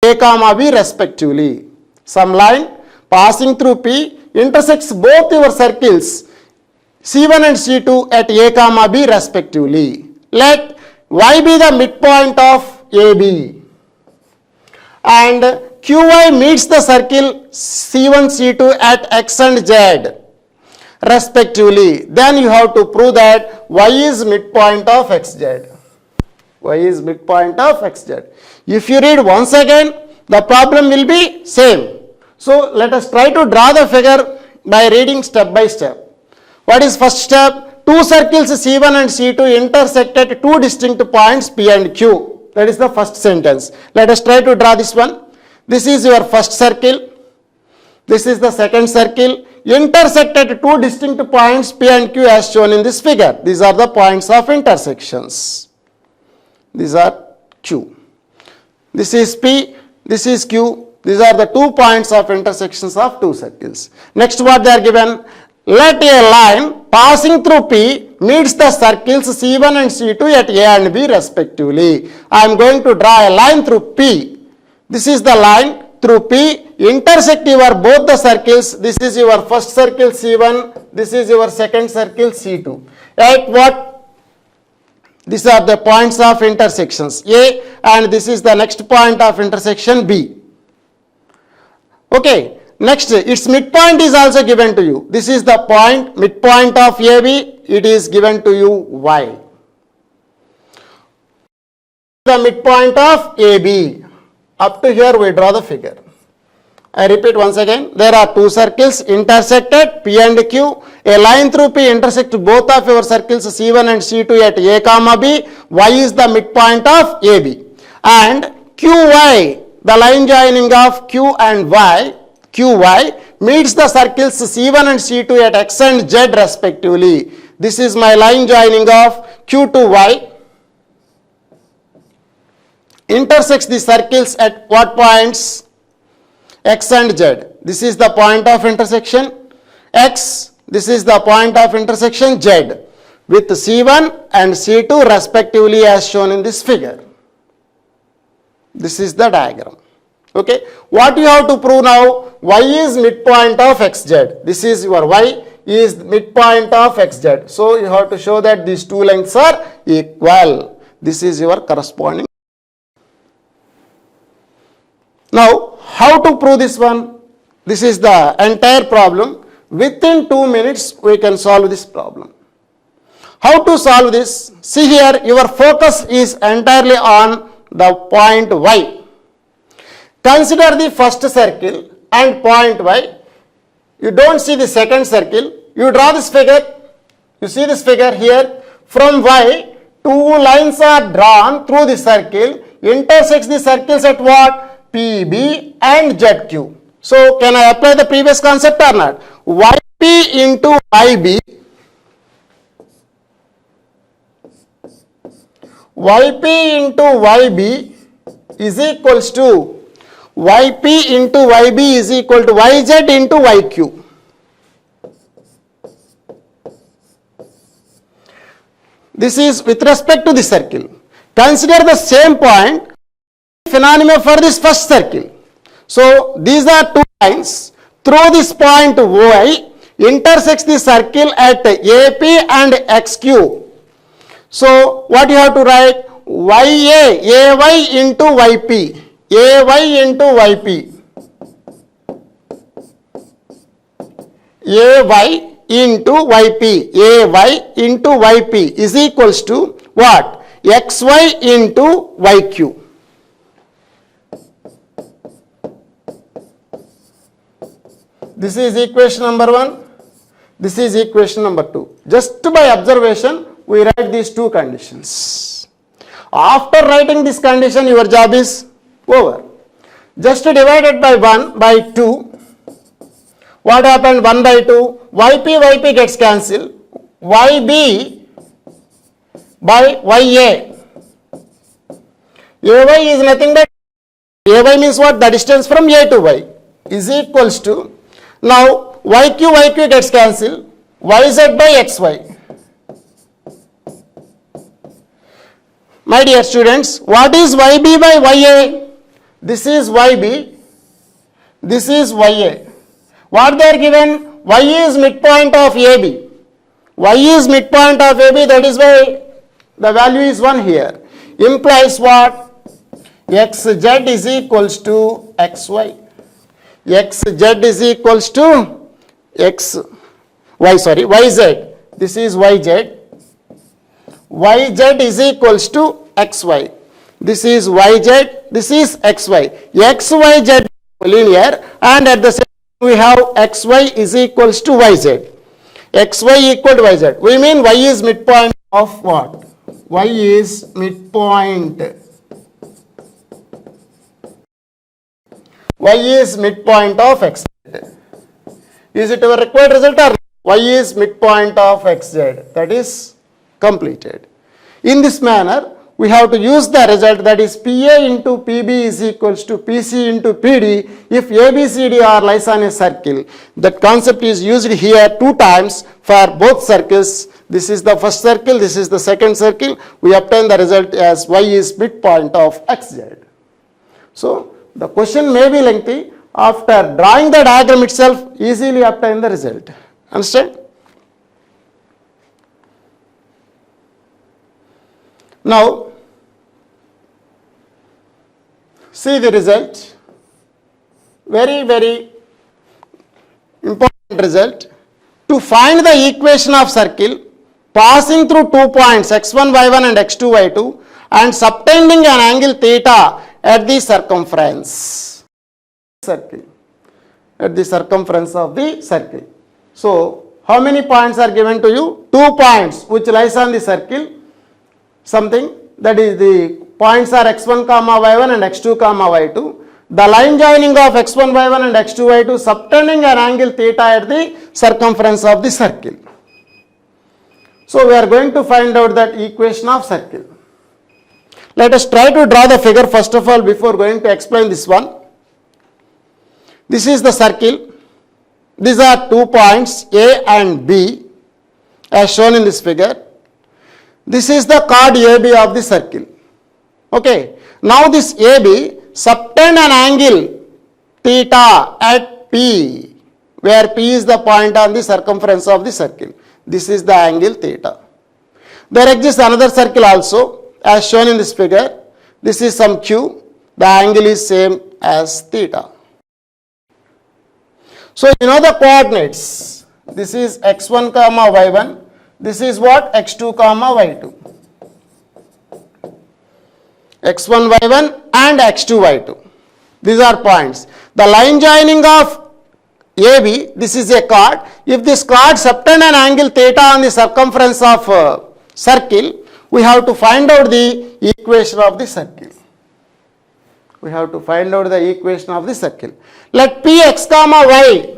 A comma B respectively. Some line passing through P intersects both your circles C1 and C2 at A comma B respectively. Let Y be the midpoint of AB and QY meets the circle C1, C2 at X and Z respectively, then you have to prove that Y is midpoint of XZ. Y is midpoint of XZ. If you read once again, the problem will be same. So let us try to draw the figure by reading step by step. What is first step? Two circles C1 and C2 intersect at two distinct points P and Q. That is the first sentence. Let us try to draw this one. This is your first circle. This is the second circle. Intersect at two distinct points P and Q as shown in this figure. These are the points of intersections. These are Q. This is P. This is Q. These are the 2 points of intersections of two circles. Next, what they are given? Let a line passing through P meets the circles C1 and C2 at A and B respectively. I am going to draw a line through P. This is the line through P. Intersect your both the circles. This is your first circle C1. This is your second circle C2. At what? These are the points of intersections A, and this is the next point of intersection B. Okay. Next, its midpoint is also given to you. This is the point, midpoint of AB. It is given to you Y. The midpoint of AB. Up to here we draw the figure. I repeat once again. There are two circles intersected P and Q. A line through P intersects both of your circles C1 and C2 at A comma B. Y is the midpoint of AB. And QY, the line joining of Q and Y, QY meets the circles C1 and C2 at X and Z respectively. This is my line joining of Q to Y. Intersects the circles at what points? X and Z. This is the point of intersection X. This is the point of intersection Z with C1 and C2 respectively as shown in this figure. This is the diagram. Okay. What you have to prove now? Y is midpoint of XZ. This is your Y is midpoint of XZ. So you have to show that these two lengths are equal. This is your corresponding. Now, how to prove this one? This is the entire problem. Within 2 minutes, we can solve this problem. How to solve this? See here, your focus is entirely on the point Y. Consider the first circle and point Y. You don't see the second circle. You draw this figure. You see this figure here. From Y, two lines are drawn through the circle. Intersects the circles at what? PB and ZQ. So, can I apply the previous concept or not? YP into YB. YP into YB is equals to YP into YB is equal to YZ into YQ. This is with respect to the circle. Consider the same point, phenomenon for this first circle. So, these are two lines. Through this point Y intersects the circle at AP and XQ. So, what you have to write? YA, AY into YP. AY into YP. AY into YP. AY into YP is equals to what? XY into YQ. This is equation number 1. This is equation number 2. Just by observation, we write these two conditions. After writing this condition, your job is over. Just divided by 1 by 2. What happened? 1 by 2. YP gets cancelled. YB by YA. AY is nothing but AY means what? The distance from A to Y is equals to, now YQ gets cancelled. YZ by XY. My dear students, what is YB by YA? This is YB. This is YA. What they are given? Y is midpoint of AB. Y is midpoint of AB, that is why The value is 1 here. Implies what? Xz is equals to xy. Xz is equals to yz. This is yz. Yz is equals to xy. This is yz. This is xy. Xyz linear, and at the same time we have xy is equals to yz. Xy equal to yz. We mean y is midpoint of what? Y is midpoint. Y is midpoint of xz. Is it our required result or y is midpoint of xz? That is completed. In this manner, we have to use the result, that is PA into PB is equals to PC into PD if ABCD are lies on a circle. That concept is used here 2 times for both circles. This is the first circle, this is the second circle. We obtain the result as y is midpoint of xz. So, the question may be lengthy. After drawing the diagram itself, easily obtain the result. Understand? Now, see the result. Very, very important result. To find the equation of circle passing through 2 points x1, y1 and x2, y2 and subtending an angle theta at the circumference. Circle. At the circumference of the circle. So, how many points are given to you? 2 points which lies on the circle. Something, that is the points are x1 comma y1 and x2 comma y2. The line joining of x1 y1 and x2 y2 subtending an angle theta at the circumference of the circle. So we are going to find out that equation of circle. Let us try to draw the figure first of all before going to explain this one. This is the circle. These are 2 points A and B as shown in this figure. This is the chord AB of the circle. Okay. Now this AB subtend an angle theta at P, where P is the point on the circumference of the circle. This is the angle theta. There exists another circle also as shown in this figure. This is some Q. The angle is same as theta. So you know the coordinates. This is x1 comma y1. This is what? x2 comma y2. x1 y1 and x2 y2. These are points. The line joining of AB, this is a chord. If this chord subtend an angle theta on the circumference of circle, we have to find out the equation of the circle. We have to find out the equation of the circle. Let Px comma y,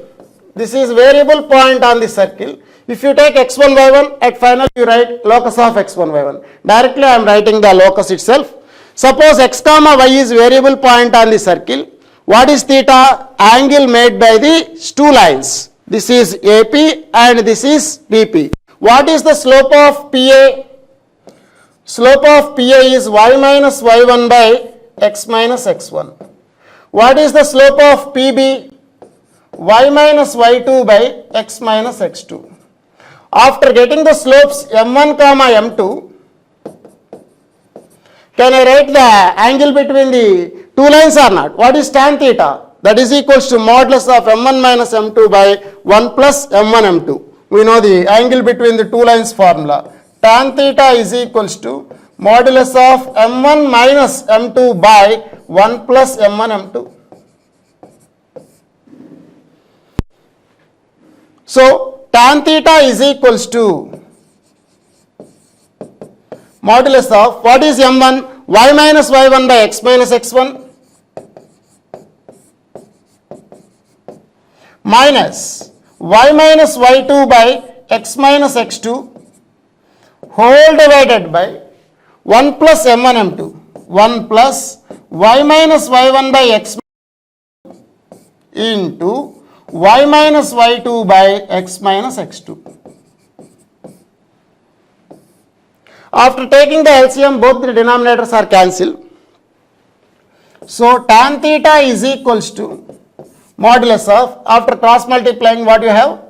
this is variable point on the circle. If you take x1 y1, at final you write locus of x1 y1. Directly I am writing the locus itself. Suppose x comma y is variable point on the circle. What is theta? Angle made by the 2 lines. This is AP and this is BP. What is the slope of PA? Slope of PA is y minus y1 by x minus x1. What is the slope of PB? Y minus y2 by x minus x2. After getting the slopes m1 comma m2, can I write the angle between the 2 lines or not? What is tan theta? That is equals to modulus of m1 minus m2 by 1 plus m1 m2. We know the angle between the 2 lines formula. Tan theta is equals to modulus of m1 minus m2 by 1 plus m1 m2. So tan theta is equals to modulus of what is m1? Y minus y1 by x minus x1 minus y minus y2 by x minus x2 whole divided by 1 plus m1 m2. 1 plus y minus y1 by x into y minus y2 by x minus x2. After taking the LCM, both the denominators are cancelled. So tan theta is equals to modulus of, after cross multiplying, what you have?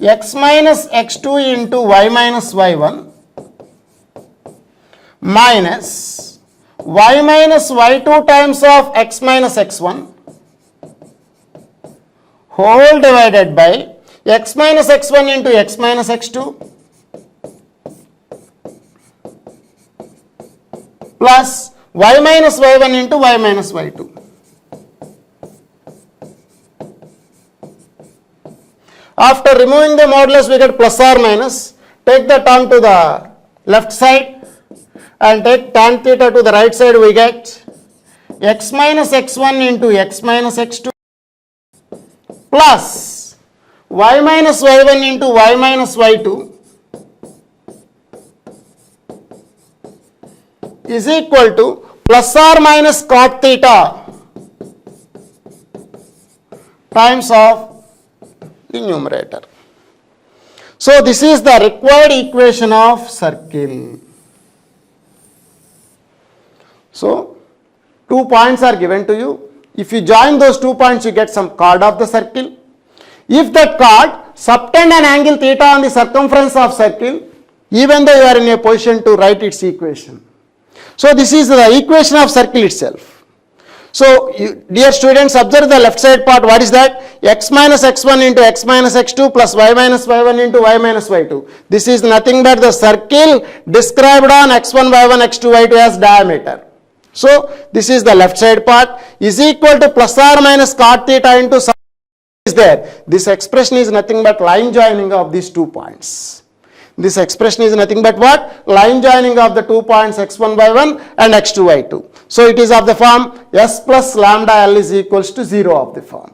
X minus x2 into y minus y1 minus y minus y2 times of x minus x1 whole divided by x minus x1 into x minus x2 plus y minus y1 into y minus y2. After removing the modulus, we get plus or minus. Take the term to the left side and take tan theta to the right side. We get x minus x1 into x minus x2 plus y minus y1 into y minus y2 is equal to plus or minus cot theta times of the numerator. So this is the required equation of circle. So 2 points are given to you. If you join those 2 points, you get some chord of the circle. If that chord subtend an angle theta on the circumference of circle, even though you are in a position to write its equation. So this is the equation of circle itself. So dear students, observe the left side part. What is that? X minus x1 into x minus x2 plus y minus y1 into y minus y2. This is nothing but the circle described on x1, y1, x2, y2 as diameter. So this is the left side part is equal to plus or minus cot theta into is there. This expression is nothing but line joining of these 2 points. This expression is nothing but what? Line joining of the 2 points x1, y1 and x2, y2. So it is of the form s plus lambda L is equals to 0 of the form.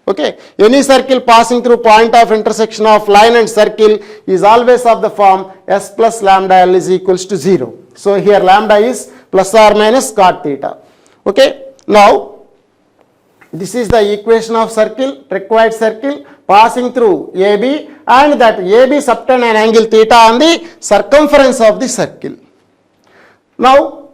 Okay. Any circle passing through point of intersection of line and circle is always of the form s plus lambda L is equals to 0. So here lambda is plus or minus cot theta. Okay. Now this is the equation of circle, required circle passing through AB, and that AB subtend an angle theta on the circumference of the circle. Now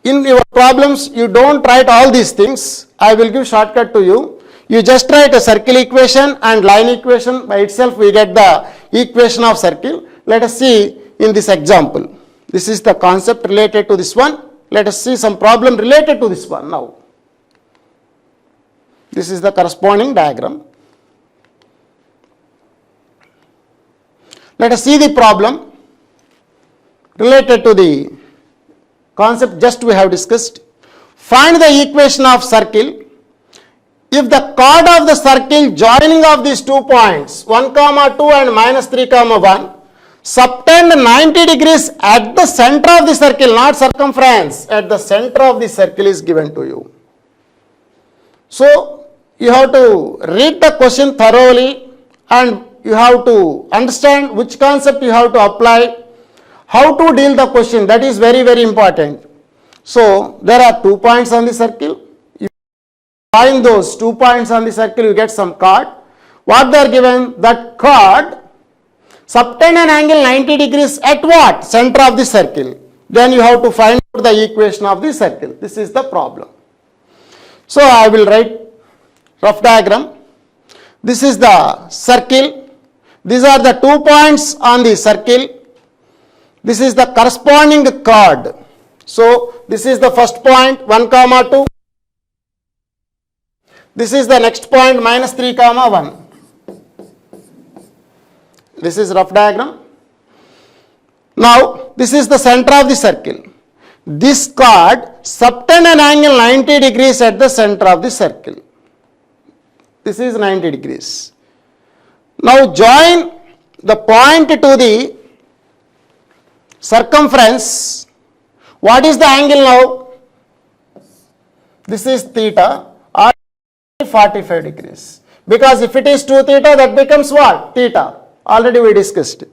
in your problems you don't write all these things. I will give shortcut to you. You just write a circle equation and line equation. By itself we get the equation of circle. Let us see in this example. This is the concept related to this one. Let us see some problem related to this one now. This is the corresponding diagram. Let us see the problem related to the concept just we have discussed. Find the equation of circle if the chord of the circle joining of these 2 points 1, 2 and minus 3, 1 subtend 90 degrees at the center of the circle, not circumference, at the center of the circle is given to you. So you have to read the question thoroughly and you have to understand which concept you have to apply, how to deal the question. That is very, very important. So there are 2 points on the circle. If you find those 2 points on the circle, you get some chord. What they are given? That chord subtend an angle 90 degrees at what? Center of the circle. Then you have to find out the equation of the circle. This is the problem. So I will write rough diagram. This is the circle. These are the 2 points on the circle. This is the corresponding chord. So this is the first point 1, 2. This is the next point minus 3, 1. This is rough diagram. Now this is the center of the circle. This chord subtend an angle 90 degrees at the center of the circle. This is 90 degrees. Now join the point to the circumference. What is the angle now? This is theta or 45 degrees. Because if it is 2 theta, that becomes what? Theta. Already we discussed.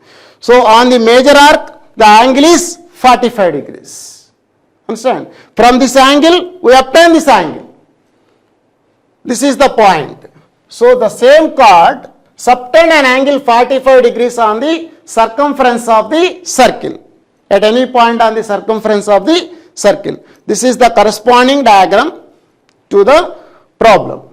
So on the major arc, the angle is 45 degrees. Understand? From this angle, we obtain this angle. This is the point. So the same chord subtend an angle 45 degrees on the circumference of the circle. At any point on the circumference of the circle. This is the corresponding diagram to the problem.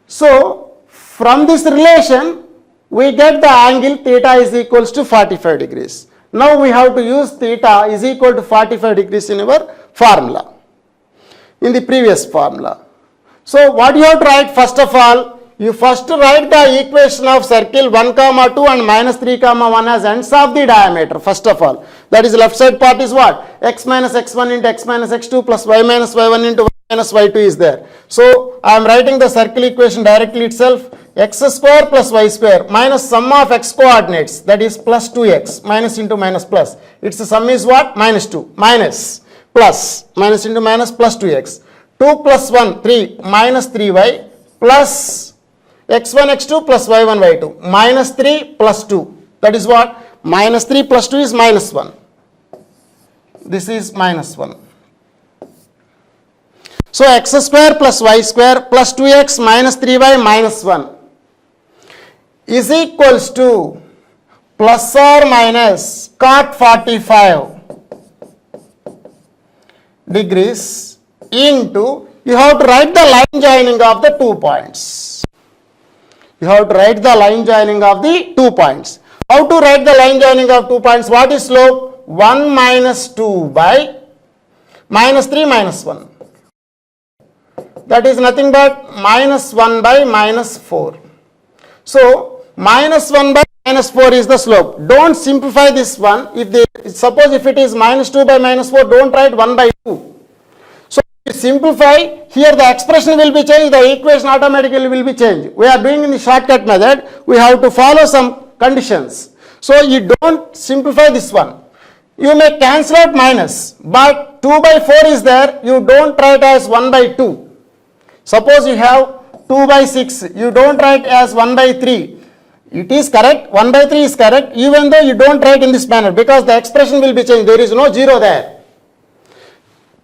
So from this relation, we get the angle theta is equals to 45 degrees. Now we have to use theta is equal to 45 degrees in our formula, in the previous formula. So what you have to write? First of all, you first write the equation of circle 1 comma 2 and minus 3 comma 1 as ends of the diameter. First of all, that is left side part is what? X minus x1 into x minus x2 plus y minus y1 into y minus y2 is there. So I am writing the circle equation directly itself. X square plus y square minus sum of x coordinates, that is plus 2x, minus into minus plus. Its sum is what? Minus 2, minus plus, minus into minus plus 2x. 2 plus 1, 3, minus 3y plus x1 x2 plus y1 y2, minus 3 plus 2. That is what? Minus 3 plus 2 is minus 1. This is minus 1. So x square plus y square plus 2x minus 3y minus 1 is equals to plus or minus cot 45 degrees into, you have to write the line joining of the 2 points. You have to write the line joining of the 2 points. How to write the line joining of 2 points? What is slope? 1 minus 2 by minus 3 minus 1. That is nothing but minus 1 by minus 4. So minus 1 by minus 4 is the slope. Don't simplify this one. Suppose if it is minus 2 by minus 4, don't write 1 by 2. So if you simplify, here the expression will be changed, the equation automatically will be changed. We are doing in the shortcut method, we have to follow some conditions. So you don't simplify this one. You may cancel out minus, but 2 by 4 is there, you don't write as 1 by 2. Suppose you have 2 by 6, you don't write as 1 by 3. It is correct, 1 by 3 is correct, even though you don't write in this manner, because the expression will be changed. There is no 0 there.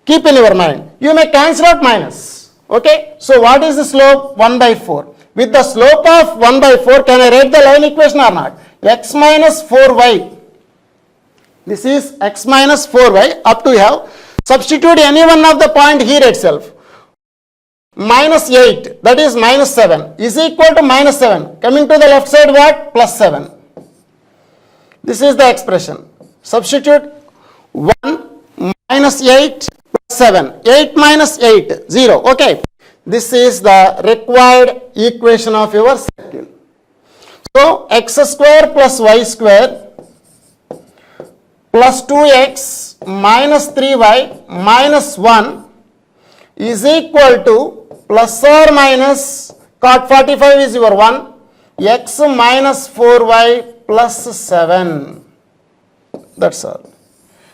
Keep in your mind. You may cancel out minus. Okay. So what is the slope? 1 by 4. With the slope of 1 by 4, can I write the line equation or not? X minus 4y. This is x minus 4y. Up to you have. Substitute any one of the point here itself. Minus 8, that is minus 7, is equal to minus 7. Coming to the left side, what? Plus 7. This is the expression. Substitute 1 minus 8 plus 7. 8 minus 8, 0. Okay. This is the required equation of your circle. So, x square plus y square plus 2x minus 3y minus 1 is equal to plus or minus cot 45 is your 1, x minus 4y plus 7. That's all.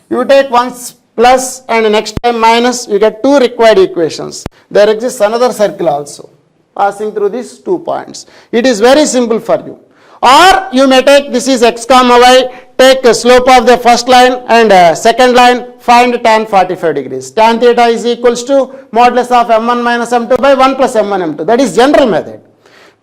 You take once plus and next time minus, you get 2 required equations. There exists another circle also passing through these 2 points. It is very simple for you. Or you may take, this is x comma y, take the slope of the first line and second line, find tan 45 degrees. Tan theta is equals to modulus of m1 minus m2 by 1 plus m1 m2. That is general method.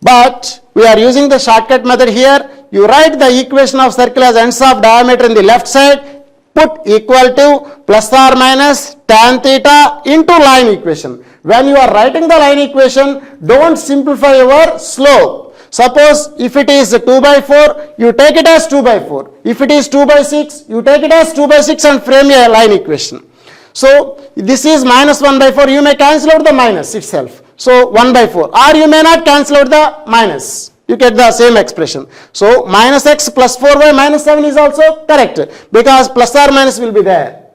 But we are using the shortcut method here. You write the equation of circle as ends of diameter in the left side, put equal to plus or minus tan theta into line equation. When you are writing the line equation, don't simplify your slope. Suppose if it is 2 by 4, you take it as 2 by 4. If it is 2 by 6, you take it as 2 by 6 and frame a line equation. So this is minus 1 by 4, you may cancel out the minus itself. So 1 by 4, or you may not cancel out the minus. You get the same expression. So minus x plus 4y minus 7 is also correct, because plus or minus will be there.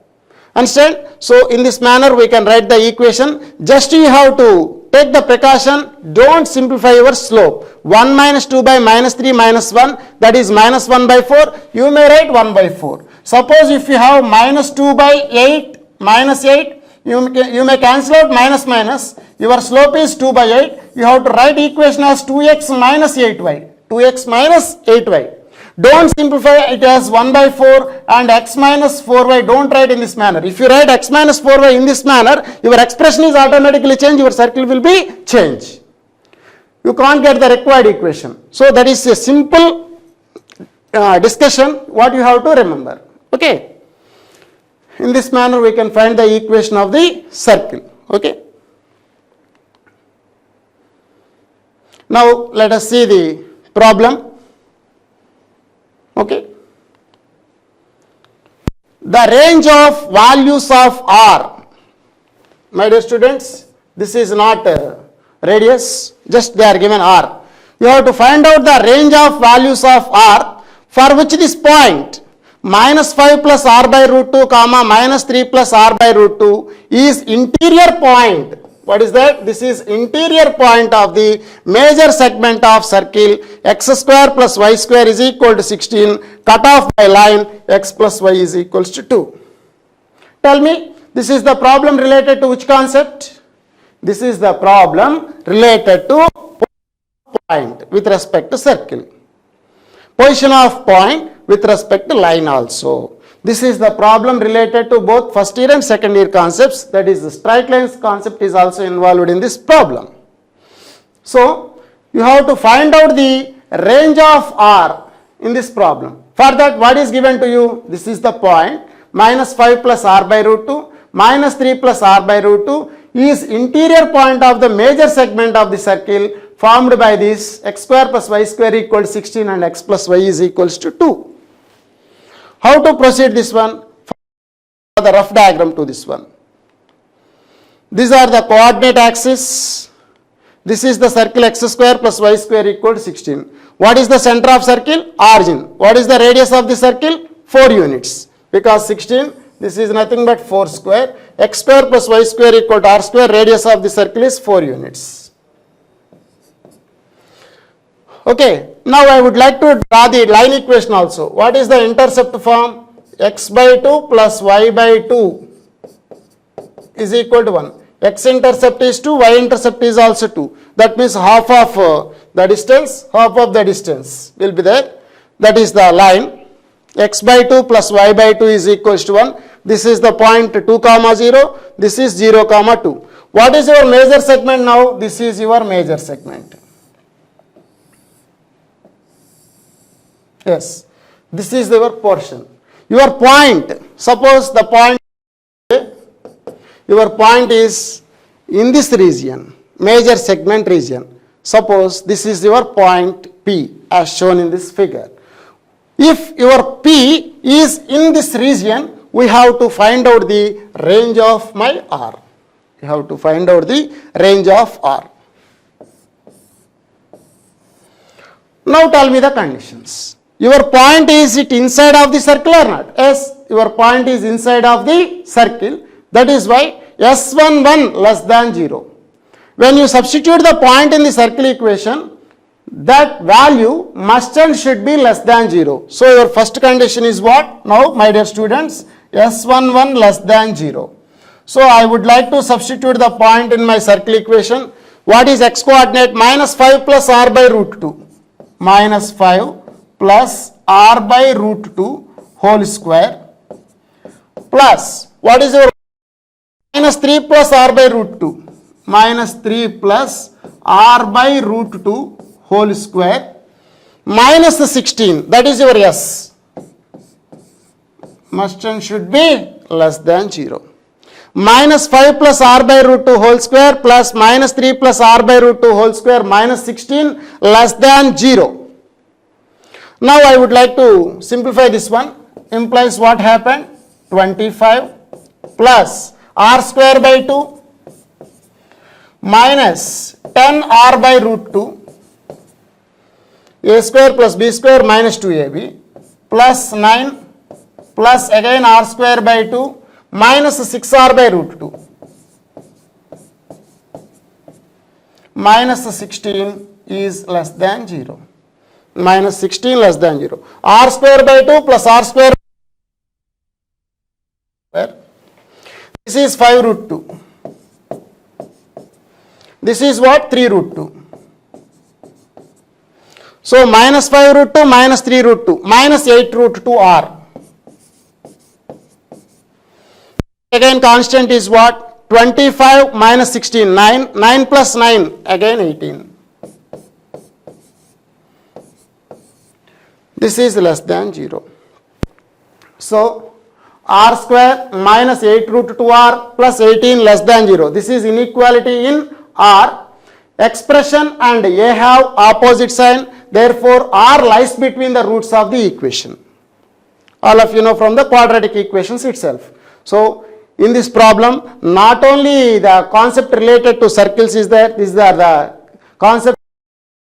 Understand? So in this manner we can write the equation. Just you have to take the precaution, don't simplify your slope. 1 minus 2 by minus 3 minus 1, that is minus 1 by 4, you may write 1 by 4. Suppose if you have minus 2 by 8, minus 8, you may cancel out minus minus, your slope is 2 by 8, you have to write equation as 2x minus 8y, 2x minus 8y. Don't simplify it as 1 by 4 and x minus 4y, don't write in this manner. If you write x minus 4y in this manner, your expression is automatically changed, your circle will be changed. You can't get the required equation. So that is a simple discussion what you have to remember. Okay. In this manner we can find the equation of the circle. Okay. Now let us see the problem. Okay. the range of values of R. My dear students, this is not radius, just they are given R. You have to find out the range of values of R for which this point minus 5 plus R by root 2 comma minus 3 plus R by root 2 is interior point. What is that? This is interior point of the major segment of circle x square plus y square is equal to 16 cut off by line x plus y is equals to 2. Tell me, this is the problem related to which concept? This is the problem related to point with respect to circle. Position of point with respect to line also. This is the problem related to both first year and second year concepts, that is the straight lines concept is also involved in this problem. So, you have to find out the range of R in this problem. For that, what is given to you? This is the point minus 5 plus R by root 2 minus 3 plus R by root 2 is interior point of the major segment of the circle formed by this x square plus y square equal to 16 and x plus y is equals to 2. How to proceed this one? For the rough diagram to this one. These are the coordinate axis. This is the circle x square plus y square equal to 16. What is the center of circle? Origin. What is the radius of the circle? 4 units. Because 16, this is nothing but 4 square. X square plus y square equal to r square. Radius of the circle is 4 units. Okay, now I would like to draw the line equation also. What is the intercept form? X by 2 plus y by 2 is equal to 1. X intercept is 2, y intercept is also 2. That means half of the distance will be there. That is the line. X by 2 plus y by 2 is equals to 1. This is the point 2 comma 0. This is 0 comma 2. What is your major segment now? This is your major segment. Yes, this is your portion. Your point, suppose the point, your point is in this region, major segment region. Suppose this is your point P as shown in this figure. If your P is in this region, we have to find out the range of my R. You have to find out the range of R. Now tell me the conditions. Your point, is it inside of the circle or not? Yes, your point is inside of the circle. That is why S11 less than 0. When you substitute the point in the circle equation, that value must and should be less than 0. So your first condition is what? Now, my dear students, S11 less than 0. So I would like to substitute the point in my circle equation. What is x coordinate? Minus 5 plus r by root 2. Minus 5 plus r by root 2 whole square plus what is your minus 3 plus r by root 2 minus 3 plus r by root 2 whole square minus the 16, that is your S, must and should be less than 0. Minus 5 plus r by root 2 whole square plus minus 3 plus r by root 2 whole square minus 16 less than 0. Now I would like to simplify this one. Implies what happened? 25 plus r square by 2 minus 10 r by root 2 a square plus b square minus 2ab plus 9 plus again r square by 2 minus 6r by root 2 minus 16 is less than 0. Minus 16 less than 0. R square by 2 plus R square. This is 5 root 2. This is what? 3 root 2. So minus 5 root 2 minus 3 root 2 minus 8 root 2 R. Again constant is what? 25 minus 16, 9. 9 plus 9, again 18. This is less than 0. So, r square minus 8 root 2r plus 18 less than 0. This is inequality in r. Expression and a have opposite sign. Therefore, r lies between the roots of the equation. All of you know from the quadratic equations itself. So in this problem, not only the concept related to circles is there, these are the concept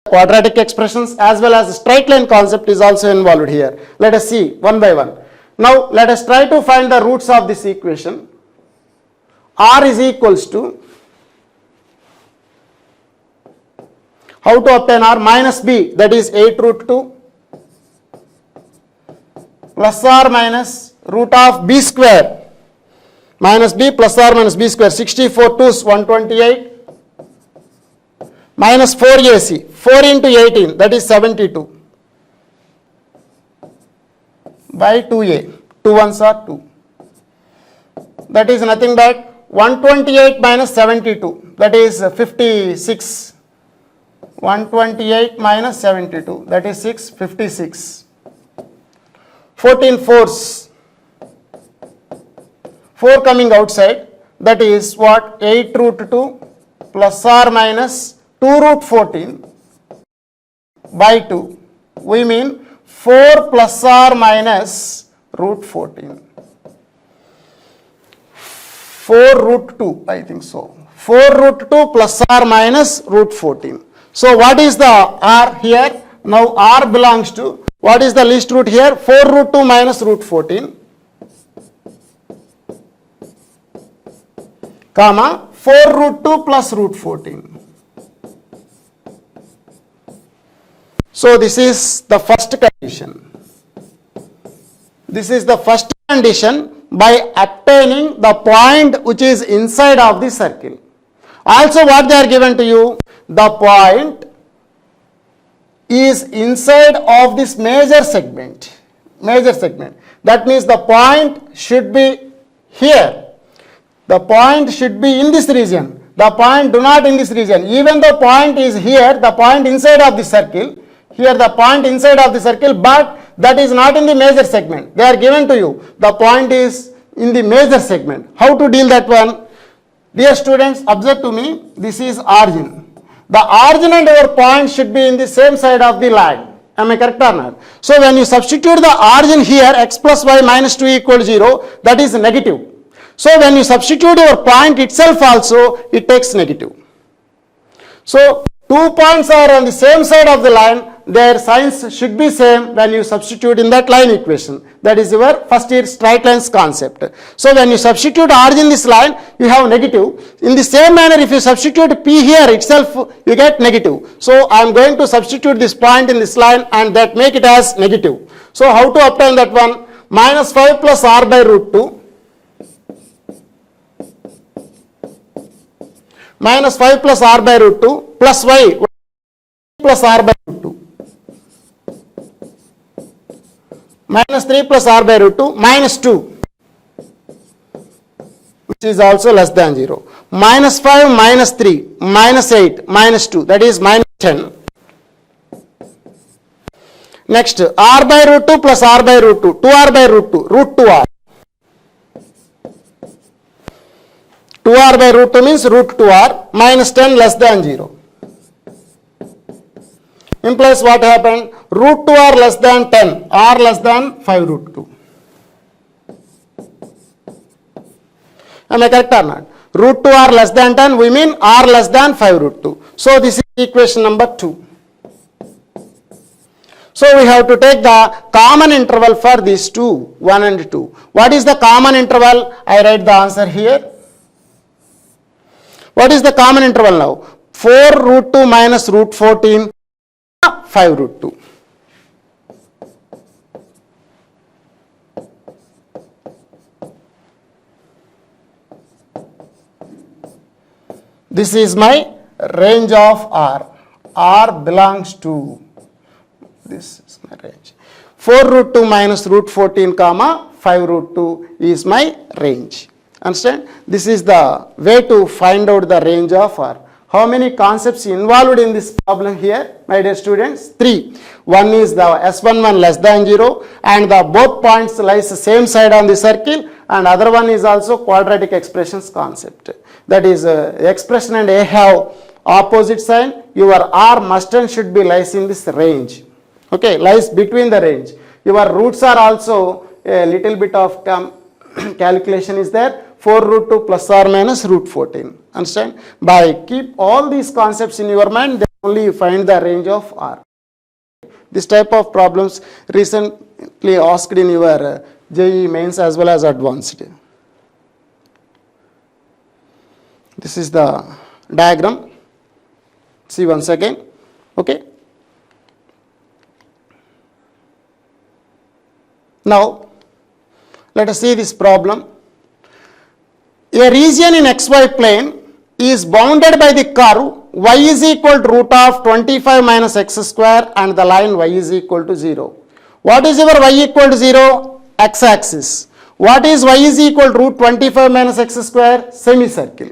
quadratic expressions as well as straight line concept is also involved here. Let us see one by one. Now let us try to find the roots of this equation. R is equals to, how to obtain R? Minus B, that is 8 root 2 plus or minus root of B square minus B plus or minus B square, 64 2's 128 minus 4AC, 4 into 18, that is 72 by 2A, 2 ones are 2. That is nothing but 128 minus 72, that is 56. 128 minus 72, that is 6, 56. 14 fours, 4 coming outside, that is what? 8 root 2 plus or minus 2 root 14 by 2. We mean 4 plus or minus root 14. 4 root 2, I think so. 4 root 2 plus or minus root 14. So what is the R here? Now R belongs to, what is the least root here? 4 root 2 minus root 14, comma 4 root 2 plus root 14. So this is the first condition. This is the first condition by obtaining the point which is inside of the circle. Also what they are given to you? The point is inside of this major segment. Major segment. That means the point should be here. The point should be in this region. The point do not in this region. Even the point is here, the point inside of the circle. Here the point inside of the circle, but that is not in the major segment. They are given to you. The point is in the major segment. How to deal that one? Dear students, observe to me. This is origin. The origin and our point should be in the same side of the line. Am I correct or not? So when you substitute the origin here, x plus y minus 2 equals 0, that is negative. So when you substitute your point itself also, it takes negative. So 2 points are on the same side of the line, their signs should be same when you substitute in that line equation. That is your first year straight lines concept. So when you substitute origin in this line, you have negative. In the same manner, if you substitute P here itself, you get negative. So I am going to substitute this point in this line and that make it as negative. So how to obtain that one? Minus 5 plus R by root 2. Minus 5 plus R by root 2 plus Y plus R by root 2. Minus 3 plus R by root 2 minus 2, which is also less than 0. Minus 5 minus 3 minus 8 minus 2, that is minus 10. Next, R by root 2 plus R by root 2, 2R by root 2, root 2R. 2R by root 2 means root 2R, minus 10 less than 0. Implies what happened? Root 2R less than 10, R less than 5 root 2. Am I correct or not? Root 2R less than 10, we mean R less than 5 root 2. So this is equation number 2. So we have to take the common interval for these two, 1 and 2. What is the common interval? I write the answer here. What is the common interval now? 4 root 2 minus root 14, 5 root 2. This is my range of R. R belongs to, this is my range. 4 root 2 minus root 14 comma 5 root 2 is my range. Understand? This is the way to find out the range of R. How many concepts involved in this problem here, my dear students? 3. One is the S11 less than 0 and the both points lies the same side on the circle, and other one is also quadratic expressions concept. That is expression and A have opposite sign. Your R must and should be lies in this range. Okay, lies between the range. Your roots are also a little bit of calculation is there. 4 root 2 plus or minus root 14. Understand? By keep all these concepts in your mind, then only you find the range of R. This type of problems recently asked in your JEE mains as well as advanced. This is the diagram. See once again. Okay. Now, let us see this problem. A region in xy plane is bounded by the curve y is equal to root of 25 minus x square and the line y is equal to 0. What is your y equal to 0? X-axis. What is y is equal to root 25 minus x square? Semicircle.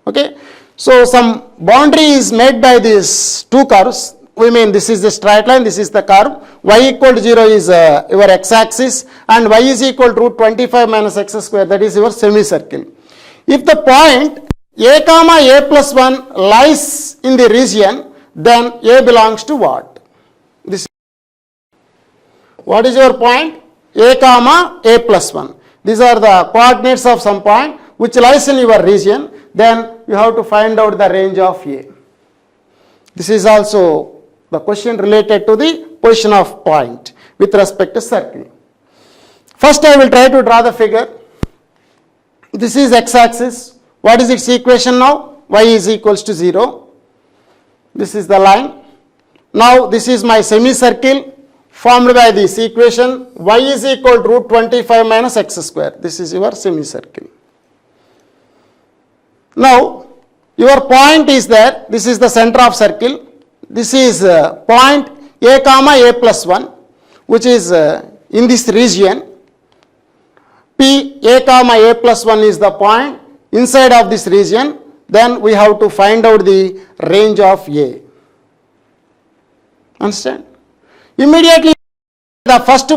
Okay. So, some boundary is made by these two curves. We mean this is the straight line, this is the curve. Y equal to 0 is your x-axis and y is equal to root 25 minus x square, that is your semicircle. If the point a comma a plus 1 lies in the region, then a belongs to what? This. What is your point? A comma a plus 1. These are the coordinates of some point which lies in your region. Then you have to find out the range of A. This is also the question related to the position of point with respect to circle. First I will try to draw the figure. This is x-axis. What is its equation now? Y is equals to 0. This is the line. Now this is my semicircle formed by this equation. Y is equal to root 25 minus x square. This is your semicircle. Now your point is there. This is the center of circle. This is point a comma a plus 1 which is in this region. P a comma a plus 1 is the point inside of this region. Then we have to find out the range of A. Understand? Immediately the first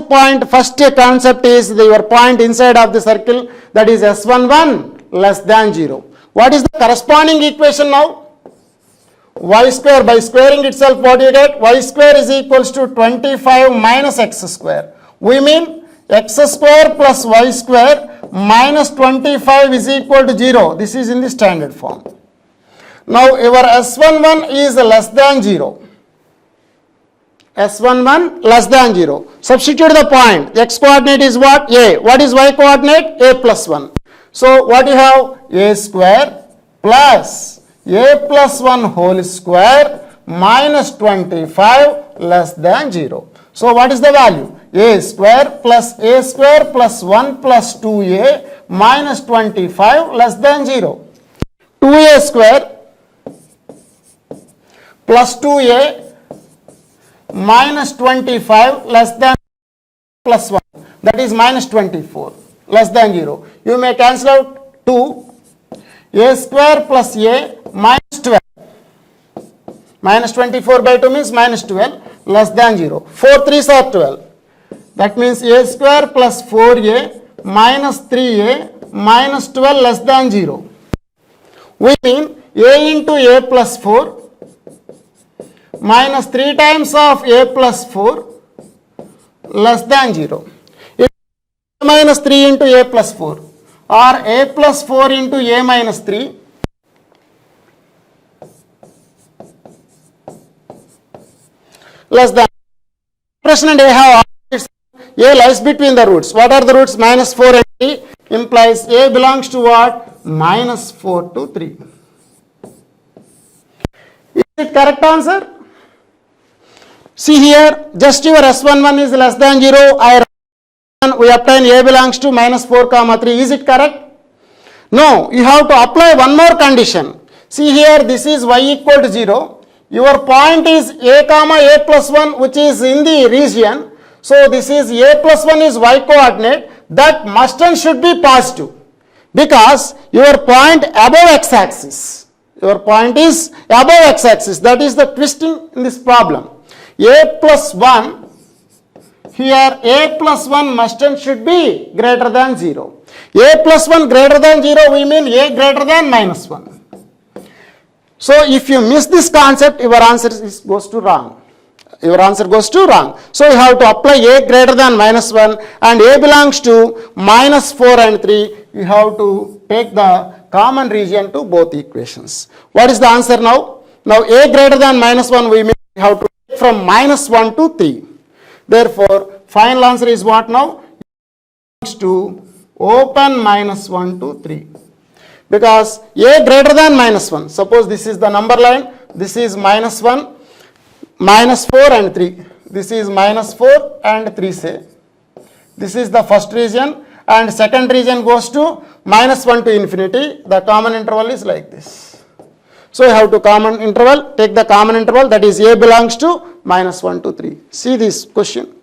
concept is your point inside of the circle, that is S11 less than 0. What is the corresponding equation now? Y square, by squaring itself what you get? Y square is equals to 25 minus x square. We mean x square plus y square minus 25 is equal to 0. This is in the standard form. Now your S11 is less than 0. S11 less than 0. Substitute the point. X coordinate is what? A. What is y coordinate? A plus 1. So what you have? A square plus a plus 1 whole square minus 25 less than 0. So what is the value? A square plus 1 plus 2a minus 25 less than 0. 2a square plus 2a minus 25 less than plus 1, that is minus 24 less than 0. You may cancel out 2. A square plus a minus 12. Minus 24 by 2 means minus 12 less than 0. 4 3s are 12. That means a square plus 4a minus 3a minus 12 less than 0. We mean a into a plus 4 minus 3 times of a plus 4 less than 0. It is minus 3 into a plus 4 or a plus 4 into a minus 3 less than. Expression and a have a lies between the roots. What are the roots? Minus 4 and 3 implies a belongs to what? Minus 4 to 3. Is it correct answer? See here, just your S11 is less than 0. We obtain a belongs to minus 4 comma 3. Is it correct? No, you have to apply one more condition. See here, this is y equal to 0. Your point is a comma a plus 1 which is in the region. So this is a plus 1 is y coordinate, that must and should be positive because your point above x-axis. Your point is above x-axis. That is the twisting in this problem. A plus 1, here a plus 1 must and should be greater than 0. A plus 1 greater than 0, we mean a greater than minus 1. So if you miss this concept, your answer goes to wrong. Your answer goes to wrong. So you have to apply a greater than minus 1 and a belongs to minus 4 and 3. You have to take the common region to both equations. What is the answer now? Now a greater than minus 1 we have to take from minus 1 to 3. Therefore, final answer is what now? To open minus 1 to 3. Because a greater than minus 1, suppose this is the number line, this is minus 1, minus 4 and 3. This is minus 4 and 3 say. This is the first region and second region goes to minus 1 to infinity. The common interval is like this. So you have to common interval, take the common interval, that is a belongs to minus 1 to 3. See this question.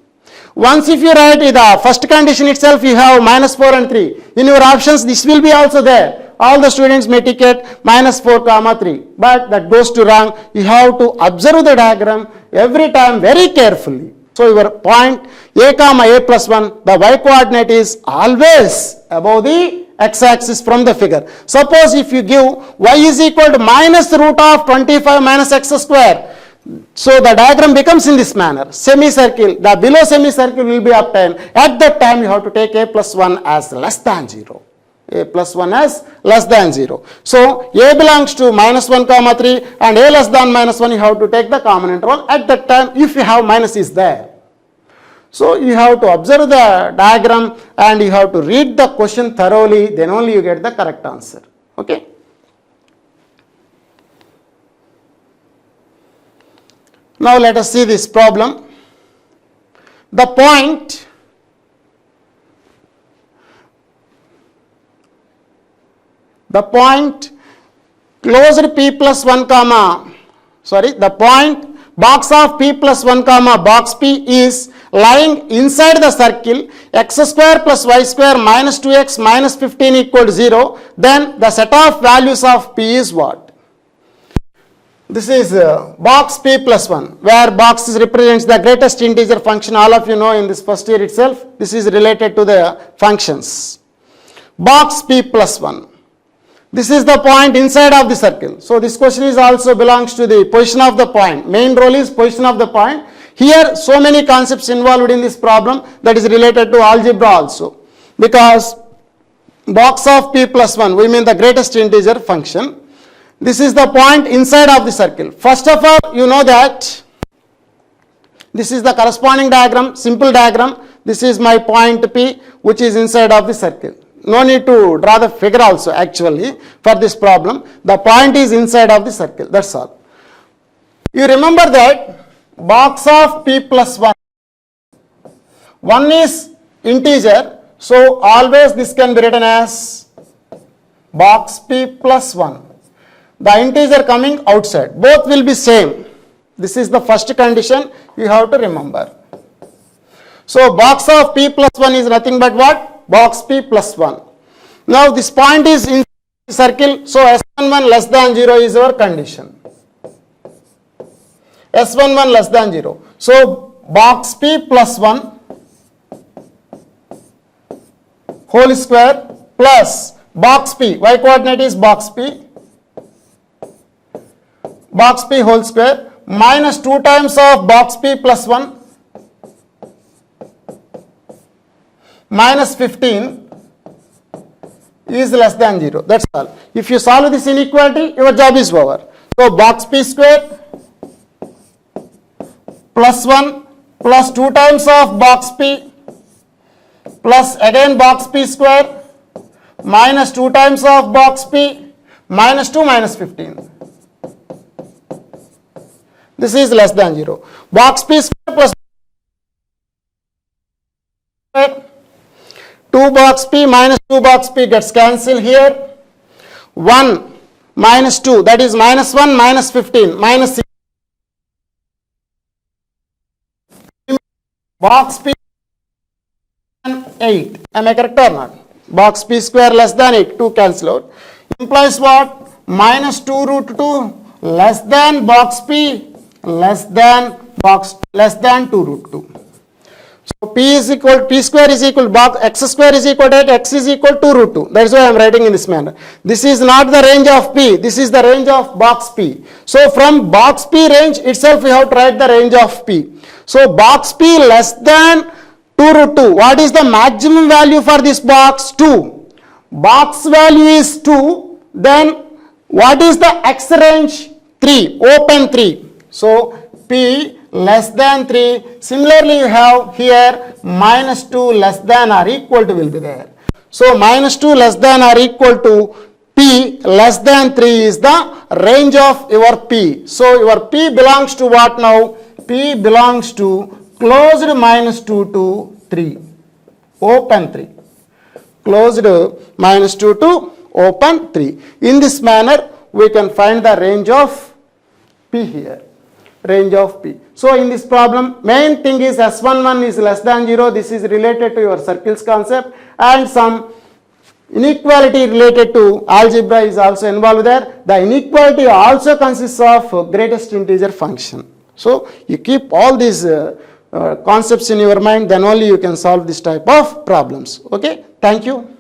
Once if you write the first condition itself, you have minus 4 and 3. In your options, this will be also there. All the students may ticket minus 4 comma 3. But that goes to wrong. You have to observe the diagram every time very carefully. So your point a comma a plus 1, the y coordinate is always above the x-axis from the figure. Suppose if you give y is equal to minus root of 25 minus x square. So the diagram becomes in this manner. Semicircle, the below semicircle will be obtained. At that time you have to take a plus 1 as less than 0. A plus 1 as less than 0. So a belongs to minus 1 comma 3 and a less than minus 1 you have to take the common interval at that time if you have minus is there. So you have to observe the diagram and you have to read the question thoroughly, then only you get the correct answer. Okay. Now let us see this problem. The point closed p plus 1 comma, the point box of p plus 1 comma box p is lying inside the circle x square plus y square minus 2x minus 15 equal to 0. Then the set of values of p is what? This is box p plus 1, where box represents the greatest integer function. All of you know in this first year itself. This is related to the functions. Box p plus 1. This is the point inside of the circle. So this question is also belongs to the position of the point. Main role is position of the point. Here so many concepts involved in this problem that is related to algebra also. Because box of p plus 1, we mean the greatest integer function. This is the point inside of the circle. First of all, you know that this is the corresponding diagram, simple diagram. This is my point P which is inside of the circle. No need to draw the figure also actually for this problem. The point is inside of the circle, that's all. You remember that box of p plus 1. 1 is integer, so always this can be written as box p plus 1. The integer coming outside, both will be same. This is the first condition you have to remember. So box of p plus 1 is nothing but what? Box p plus 1. Now this point is in the circle, so S11 less than 0 is our condition. S11 less than 0. So box p plus 1 whole square plus box p, y coordinate is box p whole square minus 2 times of box p plus 1 minus 15 is less than 0. That's all. If you solve this inequality, your job is over. So box p square plus 1 plus 2 times of box p plus again box p square minus 2 times of box p minus 2 minus 15. This is less than 0. Box p square plus 2 box p minus 2 box p gets cancelled here. 1 minus 2, that is minus 1 minus 15 minus 6. Box p 8. Am I correct or not? Box p square less than 8, 2 cancel out. Implies what? Minus 2 root 2 less than box p less than 2 root 2. So p square is equal to box x square is equal to 8, x is equal to root 2. That is why I am writing in this manner. This is not the range of p, this is the range of box p. So from box p range itself we have to write the range of p. So box p less than 2 root 2. What is the maximum value for this box? 2. Box value is 2. Then what is the x range? 3. Open 3. So p less than 3. Similarly, you have here minus 2 less than or equal to will be there. So minus 2 less than or equal to p less than 3 is the range of your p. So your p belongs to what now? P belongs to closed minus 2 to 3. Open 3. Closed minus 2 to open 3. In this manner, we can find the range of p here. Range of p. So in this problem, main thing is S11 is less than 0. This is related to your circles concept, and some inequality related to algebra is also involved there. The inequality also consists of greatest integer function. So you keep all these concepts in your mind, then only you can solve this type of problems. Okay, thank you.